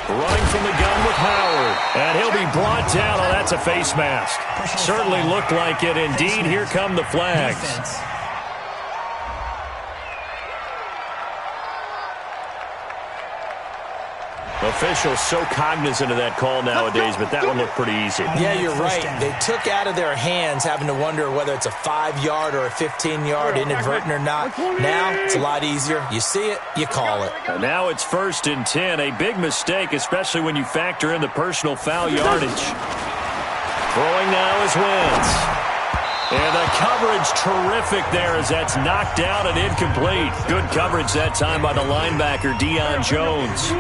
Running from the gun with Howard. And he'll be brought down. Oh, that's a face mask. Certainly looked like it. Indeed, here come the flags. Defense. Officials so cognizant of that call nowadays, but that one looked pretty easy. Yeah, you're right. They took out of their hands having to wonder whether it's a 5-yard or a 15-yard, inadvertent or not. Now it's a lot easier. You see it, you call it. And now it's 1st and 10. A big mistake, especially when you factor in the personal foul yardage. Throwing now is Wentz. And the coverage terrific there as that's knocked down and incomplete. Good coverage that time by the linebacker, Deion Jones.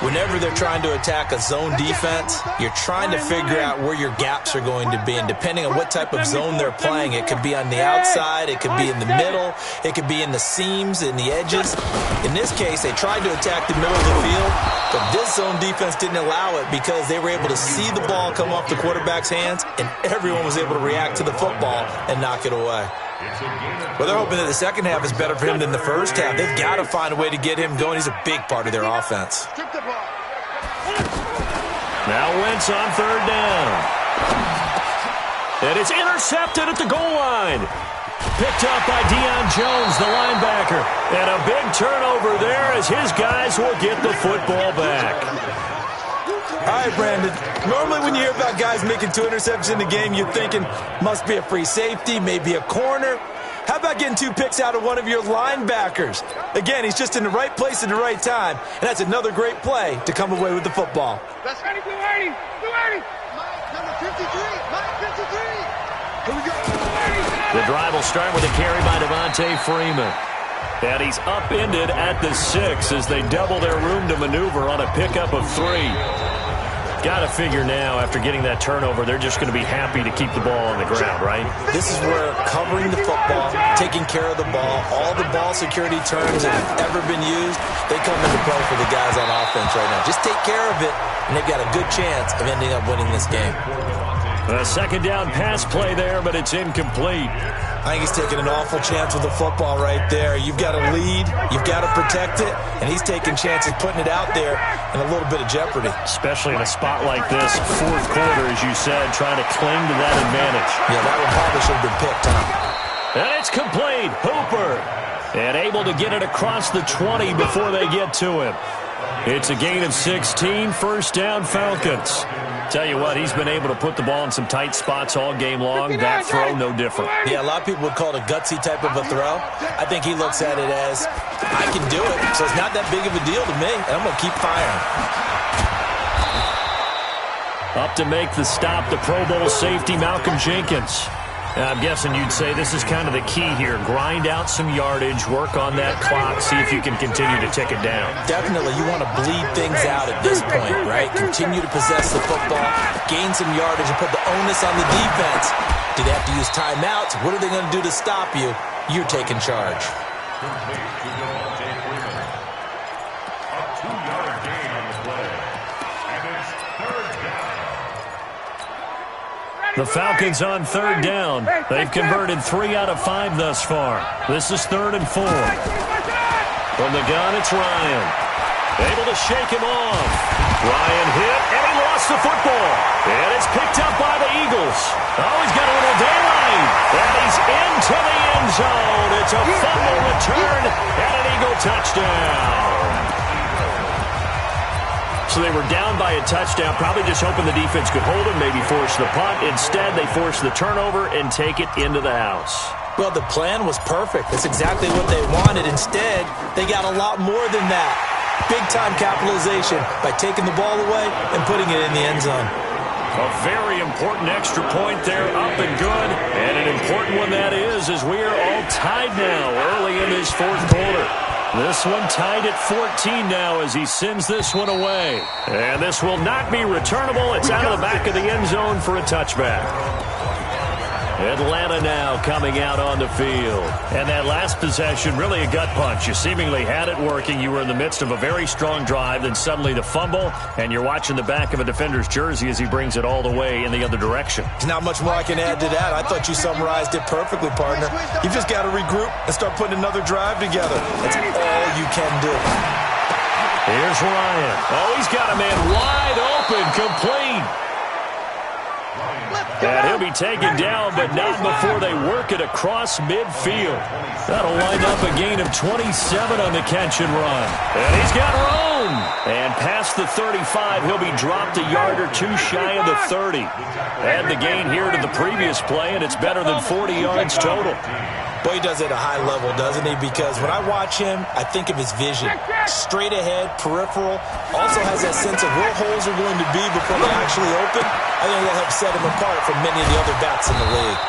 Whenever they're trying to attack a zone defense, you're trying to figure out where your gaps are going to be. And depending on what type of zone they're playing, it could be on the outside, it could be in the middle, it could be in the seams, in the edges. In this case, they tried to attack the middle of the field, but this zone defense didn't allow it because they were able to see the ball come off the quarterback's hands, and everyone was able to react to the football and knock it away. Well, they're hoping that the second half is better for him than the first half. They've got to find a way to get him going. He's a big part of their offense. Now Wentz on 3rd down. And it's intercepted at the goal line. Picked up by Deion Jones, the linebacker. And a big turnover there as his guys will get the football back. All right, Brandon. Normally when you hear about guys making 2 interceptions in the game, you're thinking must be a free safety, maybe a corner. How about getting 2 picks out of one of your linebackers? Again, he's just in the right place at the right time, and that's another great play to come away with the football. That's ready, 280. Mike, number 53. Mike, 53. Here we go. The drive will start with a carry by Devontae Freeman. And he's upended at the 6 as they double their room to maneuver on a pickup of 3. Got to figure now, after getting that turnover, they're just going to be happy to keep the ball on the ground, right? This is where covering the football, taking care of the ball, all the ball security terms that have ever been used, they come into play for the guys on offense right now. Just take care of it, and they've got a good chance of ending up winning this game. A 2nd down pass play there, but it's incomplete. I think he's taking an awful chance with the football right there. You've got to lead, you've got to protect it, and he's taking chances putting it out there in a little bit of jeopardy. Especially in a spot like this, 4th quarter, as you said, trying to cling to that advantage. Yeah, that one probably should have been picked, huh? And it's complete. Hooper. And able to get it across the 20 before they get to him. It's a gain of 16, 1st down Falcons. Tell you what, he's been able to put the ball in some tight spots all game long. That throw, no different. Yeah, a lot of people would call it a gutsy type of a throw. I think he looks at it as, I can do it, so it's not that big of a deal to me, and I'm going to keep firing. Up to make the stop, the Pro Bowl safety, Malcolm Jenkins. I'm guessing you'd say this is kind of the key here. Grind out some yardage, work on that clock, see if you can continue to tick it down. Definitely. You want to bleed things out at this point, right? Continue to possess the football, gain some yardage, and put the onus on the defense. Do they have to use timeouts? What are they going to do to stop you? You're taking charge. A 2-yard gain on the play. And it's 3rd down. The Falcons on 3rd down. They've converted 3 out of 5 thus far. This is 3rd and 4. From the gun, it's Ryan. Able to shake him off. Ryan hit, and he lost the football. And it's picked up by the Eagles. Oh, he's got a little daylight. And he's into the end zone. It's a fumble return and an Eagle touchdown. So they were down by a touchdown, probably just hoping the defense could hold them, maybe force the punt. Instead, they force the turnover and take it into the house. Well, the plan was perfect. That's exactly what they wanted. Instead, they got a lot more than that. Big-time capitalization by taking the ball away and putting it in the end zone. A very important extra point there, up and good. And an important one that is, as we are all tied now early in this 4th quarter. This one tied at 14 now as he sends this one away. And this will not be returnable. It's out of the back of the end zone for a touchback. Atlanta now coming out on the field. And that last possession, really a gut punch. You seemingly had it working. You were in the midst of a very strong drive, then suddenly the fumble, and you're watching the back of a defender's jersey as he brings it all the way in the other direction. There's not much more I can add to that. I thought you summarized it perfectly, partner. You've just got to regroup and start putting another drive together. That's all you can do. Here's Ryan. Oh, he's got a man wide open, complete. And he'll be taken down, but not before they work it across midfield. That'll wind up a gain of 27 on the catch and run. And he's got room. And past the 35, he'll be dropped a yard or two shy of the 30. Add the gain here to the previous play, and it's better than 40 yards total. Boy, he does it at a high level, doesn't he? Because when I watch him, I think of his vision. Straight ahead, peripheral. Also has that sense of where holes are going to be before they actually open. I think that helps set him apart from many of the other backs in the league.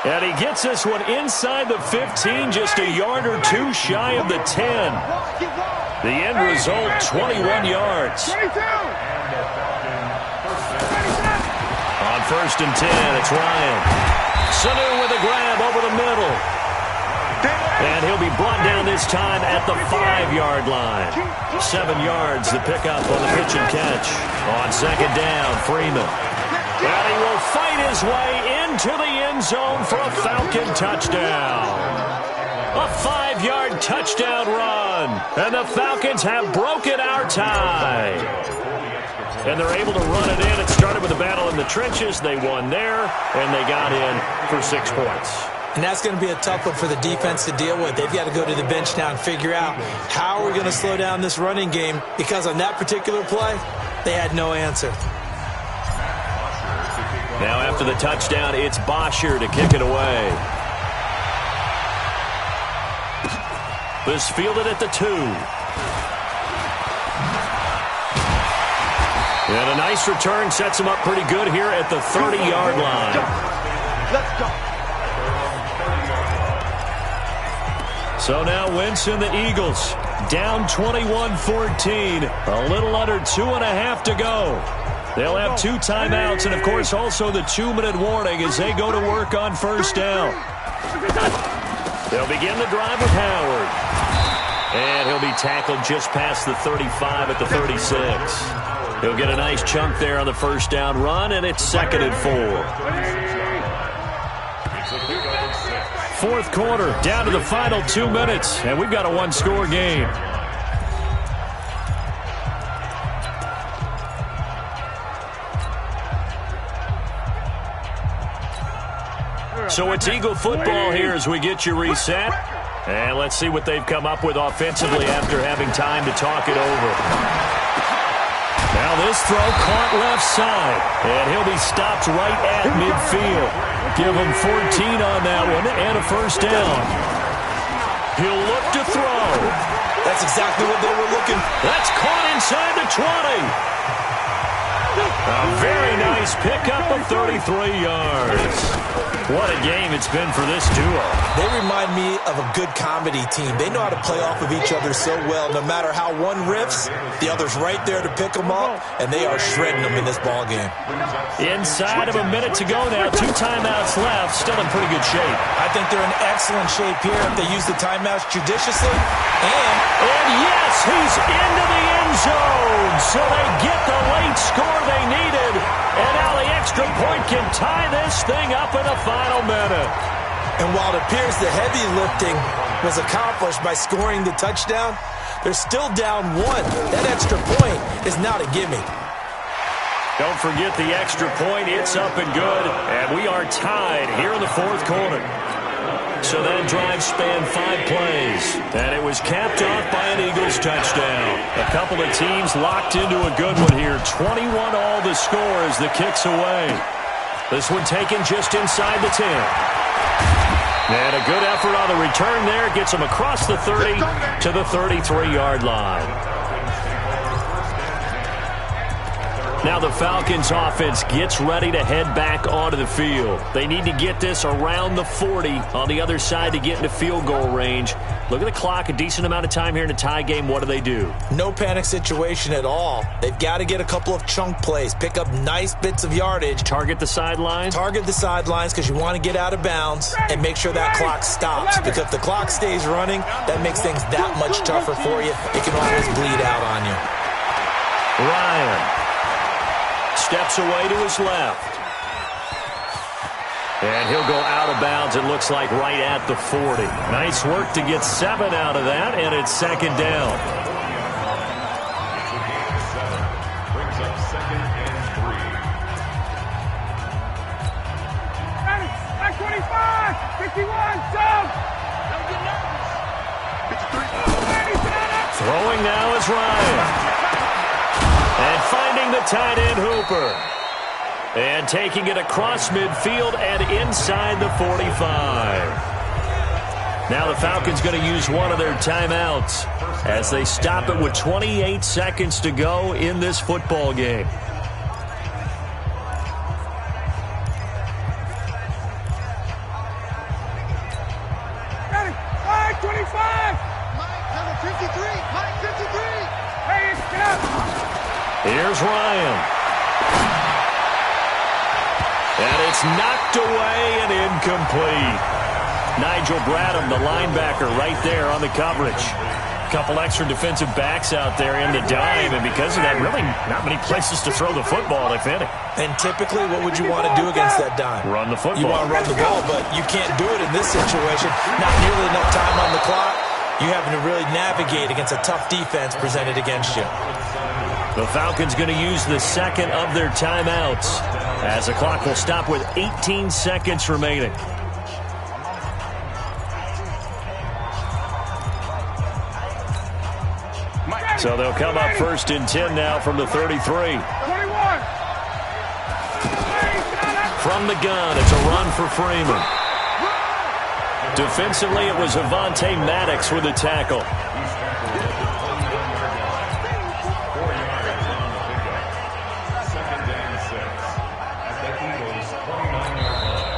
And he gets this one inside the 15, just a yard or two shy of the 10. The end result, 21 yards. On 1st and 10, it's Ryan. Sanu with a grab over the middle. And he'll be brought down this time at the 5-yard line. 7 yards, the pickup on the pitch and catch. On 2nd down, Freeman. And he will fight his way into the end zone for a Falcon touchdown. A 5-yard touchdown run. And the Falcons have broken our tie. And they're able to run it in. It started with a battle in the trenches. They won there, and they got in for 6 points. And that's going to be a tough one for the defense to deal with. They've got to go to the bench now and figure out how are we going to slow down this running game, because on that particular play, they had no answer. Now after the touchdown, it's Bosher to kick it away. This fielded at the 2. And a nice return sets him up pretty good here at the 30-yard line. Let's go. So now Winston, the Eagles, down 21-14. A little under 2.5 to go. They'll have 2 timeouts and, of course, also the 2-minute warning as they go to work on 1st down. They'll begin the drive with Howard. And he'll be tackled just past the 35 at the 36. He'll get a nice chunk there on the 1st down run, and it's 2nd and 4. 4th quarter, down to the final 2 minutes, and we've got a 1-score game. So it's Eagle football here as we get you reset. And let's see what they've come up with offensively after having time to talk it over. Now this throw caught left side, and he'll be stopped right at midfield. Give him 14 on that one and a 1st down. He'll look to throw. That's exactly what they were looking for. That's caught inside the 20. A very nice pickup of 33 yards. What a game it's been for this duo. They remind me of a good comedy team. They know how to play off of each other so well. No matter how one riffs, the other's right there to pick them up, and they are shredding them in this ball game. Inside of a minute to go now. 2 timeouts left. Still in pretty good shape. I think they're in excellent shape here if they use the timeouts judiciously. And yes, he's into the end zone. So they get the late score they needed. And now the extra point can tie this thing up in the final minute. And while it appears the heavy lifting was accomplished by scoring the touchdown, they're still down 1. That extra point is not a gimme. Don't forget the extra point. It's up and good. And we are tied here in the 4th quarter. So that drive spanned 5 plays, and it was capped off by an Eagles touchdown. A couple of teams locked into a good one here. 21 all the score as the kick's away. This one taken just inside the 10. And a good effort on the return there. Gets him across the 30 to the 33-yard line. Now the Falcons offense gets ready to head back onto the field. They need to get this around the 40 on the other side to get into field goal range. Look at the clock, a decent amount of time here in a tie game. What do? No panic situation at all. They've got to get a couple of chunk plays, pick up nice bits of yardage. Target the sidelines? Target the sidelines because you want to get out of bounds and make sure that clock stops. Because if the clock stays running, that makes things that much tougher for you. It can always bleed out on you. Ryan steps away to his left. And he'll go out of bounds, it looks like, right at the 40. Nice work to get 7 out of that, and it's 2nd down. the tight end Hooper. And taking it across midfield and inside the 45. Now the Falcons going to use one of their timeouts as they stop it with 28 seconds to go in this football game. Ready? 5:25. Mike, number 53. Mike, 53. Hey, get up. Here's Ryan. And it's knocked away and incomplete. Nigel Bradham, the linebacker, right there on the coverage. Couple extra defensive backs out there in the dime, and because of that, really not many places to throw the football, if any. And typically, what would you want to do against that dime? Run the football. You want to run the ball, but you can't do it in this situation. Not nearly enough time on the clock. You having to really navigate against a tough defense presented against you. The Falcons going to use the second of their timeouts as the clock will stop with 18 seconds remaining. So they'll come up 1st and 10 now from the 33. 21. From the gun, it's a run for Freeman. Defensively, it was Avonte Maddox with a tackle.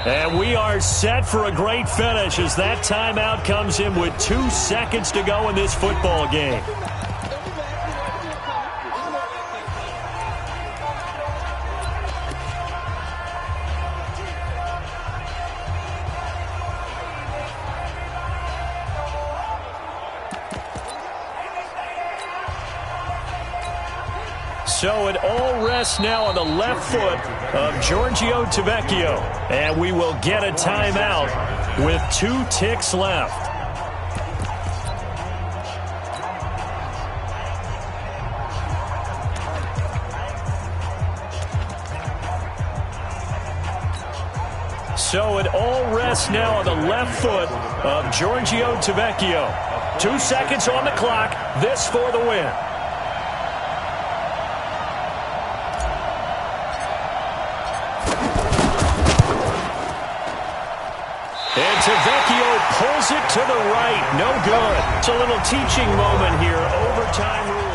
And we are set for a great finish as that timeout comes in with 2 seconds to go in this football game. So it all rests now on the left foot of Giorgio Tavecchio. And we will get a timeout with 2 ticks left. So it all rests now on the left foot of Giorgio Tavecchio. 2 seconds on the clock. This for the win. And Tavecchio pulls it to the right. No good. It's a little teaching moment here. Overtime rules.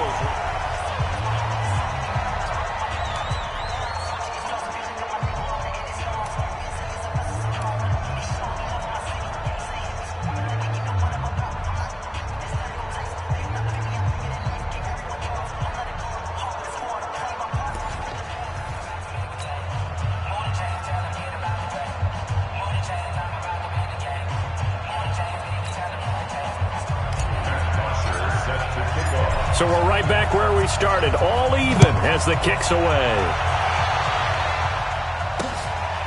So we're right back where we started, all even as the kick's away.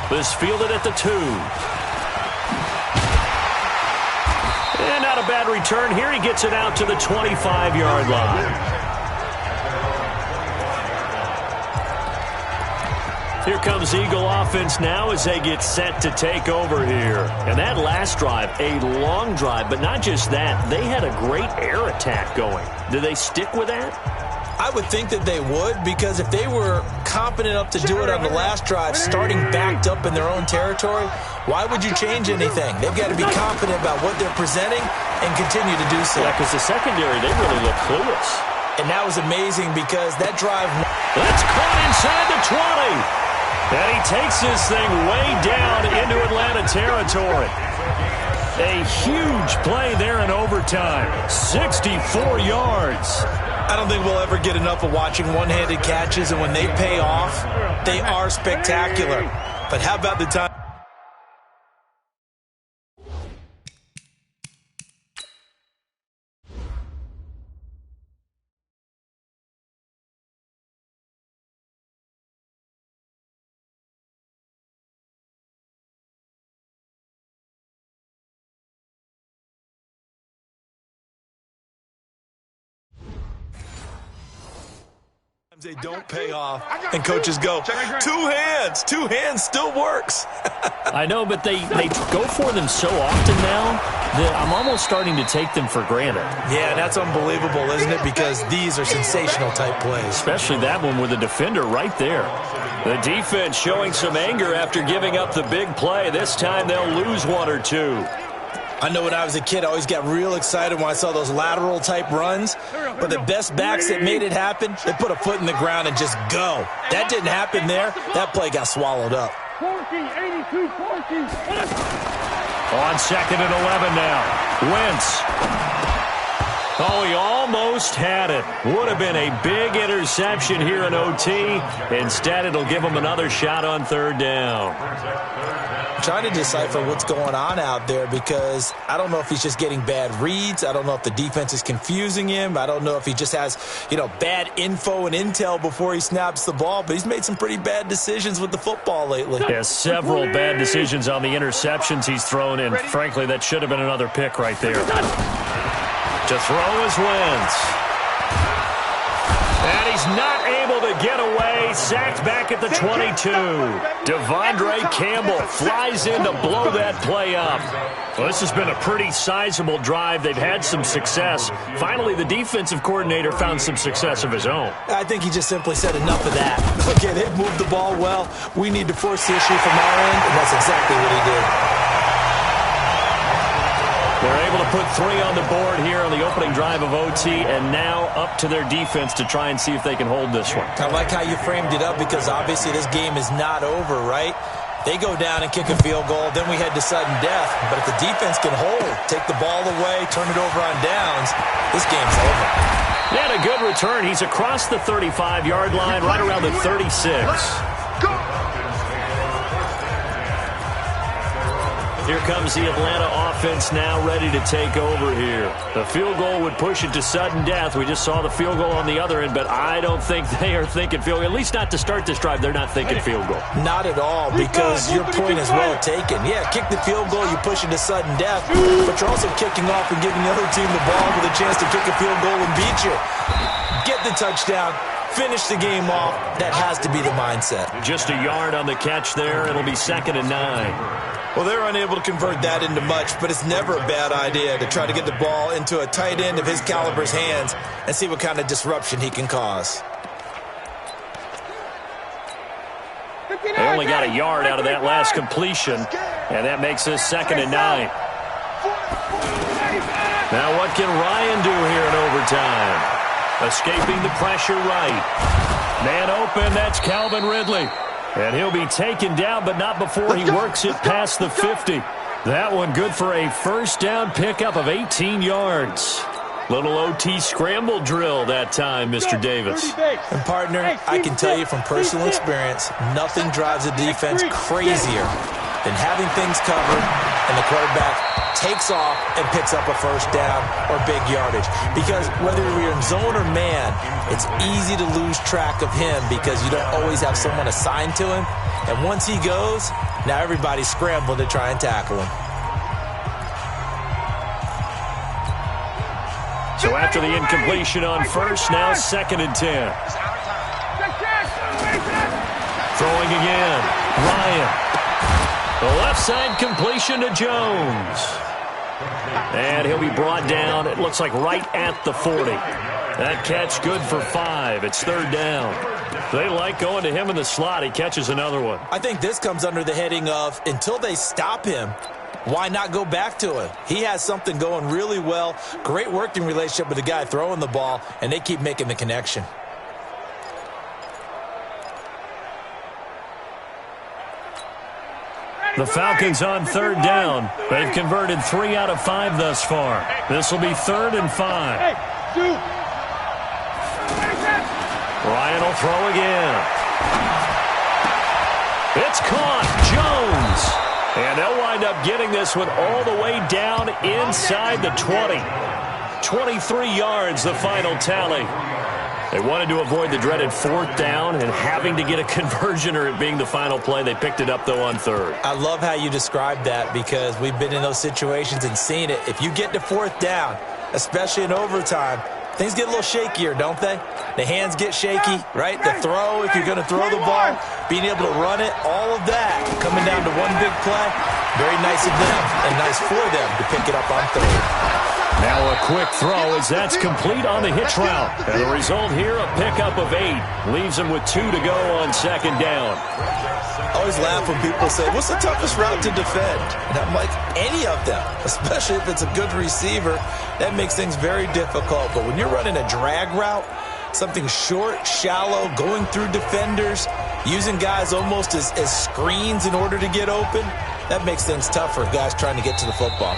This fielded at the 2. And not a bad return here. He gets it out to the 25-yard line. Here comes Eagle offense now as they get set to take over here. And that last drive, a long drive, but not just that. They had a great air attack going. Do they stick with that? I would think that they would, because if they were competent enough to do it on the last drive, starting backed up in their own territory, why would you change anything? They've got to be confident about what they're presenting and continue to do so. Yeah, because the secondary, they really look clueless. And that was amazing because that drive... That's caught inside the 20. And he takes this thing way down into Atlanta territory. A huge play there in overtime. 64 yards. I don't think we'll ever get enough of watching one-handed catches, and when they pay off, they are spectacular. But how about the time? They don't pay off, and coaches go, two hands still works. I know, but they go for them so often now that I'm almost starting to take them for granted. Yeah, that's unbelievable, isn't it? Because these are sensational type plays. Especially that one with the defender right there. The defense showing some anger after giving up the big play. This time they'll lose one or two. I know when I was a kid, I always got real excited when I saw those lateral-type runs. But the best backs that made it happen, they put a foot in the ground and just go. That didn't happen there. That play got swallowed up. 82, 14. On 2nd and 11 now. Wentz. Oh, he almost had it. Would have been a big interception here in OT. Instead, it'll give him another shot on 3rd down. Trying to decipher what's going on out there because I don't know if he's just getting bad reads. I don't know if the defense is confusing him. I don't know if he just has, bad info and intel before he snaps the ball. But he's made some pretty bad decisions with the football lately. Yeah, several bad decisions on the interceptions he's thrown, and frankly, that should have been another pick right there. To throw is Wentz. And he's not able to get away. Sacked back at the 22. Devondre Campbell flies in to blow that play up. Well, this has been a pretty sizable drive. They've had some success. Finally, the defensive coordinator found some success of his own. I think he just simply said enough of that. Okay, they've moved the ball well. We need to force the issue from our end, and that's exactly what he did. They're able to put 3 on the board here on the opening drive of OT, and now up to their defense to try and see if they can hold this one. I like how you framed it up because obviously this game is not over, right? They go down and kick a field goal, then we head to sudden death. But if the defense can hold, take the ball away, turn it over on downs, this game's over. He had a good return. He's across the 35-yard line, right around the 36. Here comes the Atlanta offense now ready to take over here. The field goal would push it to sudden death. We just saw the field goal on the other end, but I don't think they are thinking field goal. At least not to start this drive. They're not thinking field goal. Not at all, because your point is well taken. Yeah, kick the field goal, you push it to sudden death, but you're also kicking off and giving the other team the ball with a chance to kick a field goal and beat you. Get the touchdown. Finish the game off. That has to be the mindset. Just a yard on the catch there. It'll be 2nd and 9. Well, they're unable to convert that into much, but it's never a bad idea to try to get the ball into a tight end of his caliber's hands and see what kind of disruption he can cause. They only got a yard out of that last completion, and that makes this 2nd and 9. Now what can Ryan do here in overtime? Escaping the pressure right. Man open, that's Calvin Ridley. And he'll be taken down, but not before he works it past the 50. That one good for a 1st down pickup of 18 yards. Little OT scramble drill that time, Mr. Davis. And, partner, I can tell you from personal experience, nothing drives a defense crazier than having things covered and the quarterback takes off and picks up a 1st down or big yardage. Because whether you're in zone or man, it's easy to lose track of him because you don't always have someone assigned to him. And once he goes, now everybody's scrambling to try and tackle him. So after the incompletion on 1st, now 2nd and 10. Throwing again. Ryan. The left side completion to Jones. And he'll be brought down, it looks like right at the 40. That catch good for 5. It's 3rd down. They like going to him in the slot. He catches another one. I think this comes under the heading of until they stop him, why not go back to him? He has something going really well. Great working relationship with the guy throwing the ball, and they keep making the connection. The Falcons on 3rd down. They've converted 3 out of 5 thus far. This will be 3rd and 5. Ryan will throw again. It's caught. Jones. And they'll wind up getting this one all the way down inside the 20. 23 yards, the final tally. They wanted to avoid the dreaded 4th down and having to get a conversion or it being the final play. They picked it up, though, on 3rd. I love how you described that because we've been in those situations and seen it. If you get to 4th down, especially in overtime, things get a little shakier, don't they? The hands get shaky, right? The throw, if you're going to throw the ball, being able to run it, all of that coming down to one big play. Very nice of them and nice for them to pick it up on third. Now a quick throw as that's complete on the hitch route. And the result here, a pickup of 8. Leaves them with 2 to go on second down. I always laugh when people say, what's the toughest route to defend? And I'm like, any of them, especially if it's a good receiver. That makes things very difficult. But when you're running a drag route, something short, shallow, going through defenders, using guys almost as screens in order to get open, that makes things tough for guys trying to get to the football.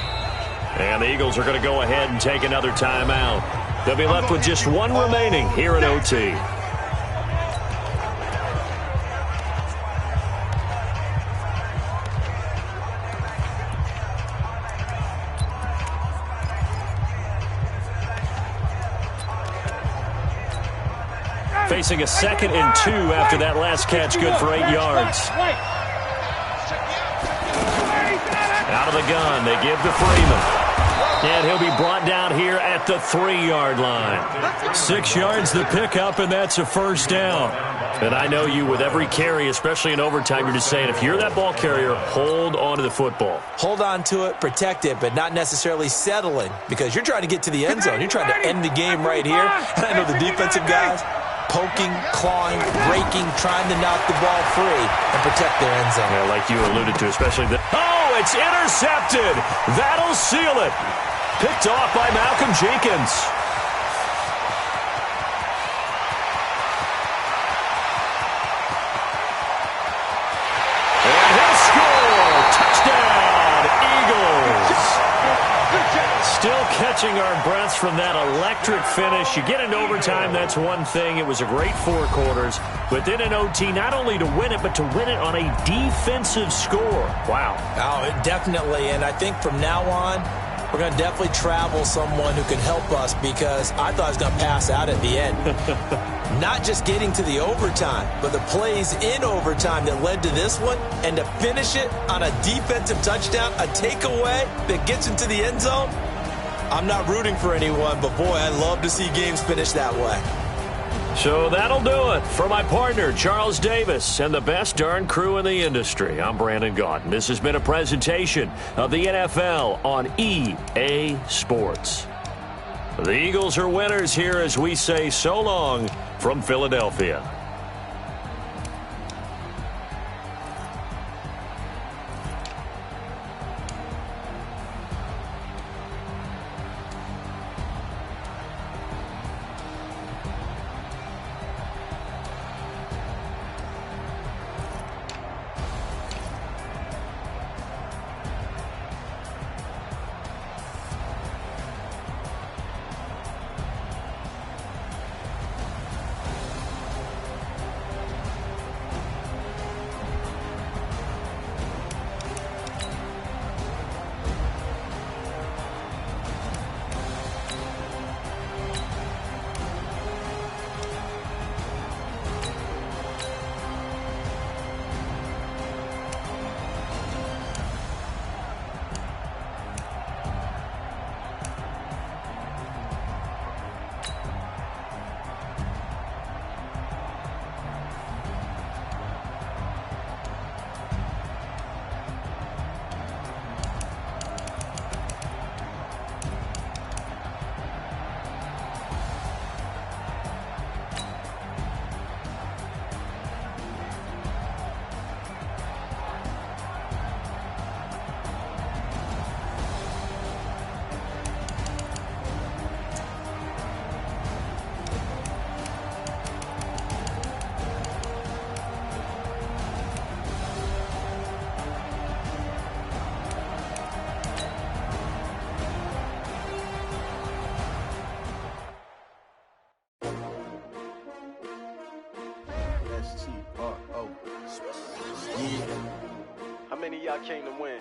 And the Eagles are going to go ahead and take another timeout. They'll be left with just 1 remaining here in OT. Facing a 2nd and 2 after that last catch, good for 8 yards. Out of the gun, they give to Freeman. And he'll be brought down here at the 3-yard line. 6 yards the pickup, and that's a first down. And I know you, with every carry, especially in overtime, you're just saying, if you're that ball carrier, hold on to the football. Hold on to it, protect it, but not necessarily settling, because you're trying to get to the end zone. You're trying to end the game right here. And I know the defensive guys, poking, clawing, breaking, trying to knock the ball free and protect their end zone. Yeah, like you alluded to, especially the... Oh, it's intercepted. That'll seal it. Picked off by Malcolm Jenkins. And he'll score. Touchdown, Eagles. Still catching our breaths from that electric finish. You get into overtime, that's one thing. It was a great 4 quarters. But then in OT, not only to win it, but to win it on a defensive score. Wow. Oh, definitely. And I think from now on, we're going to definitely travel someone who can help us, because I thought I was going to pass out at the end. Not just getting to the overtime, but the plays in overtime that led to this one, and to finish it on a defensive touchdown, a takeaway that gets into the end zone. I'm not rooting for anyone, but boy, I love to see games finish that way. So that'll do it for my partner, Charles Davis, and the best darn crew in the industry. I'm Brandon Gaudin. This has been a presentation of the NFL on EA Sports. The Eagles are winners here as we say so long from Philadelphia. How many of y'all came to win?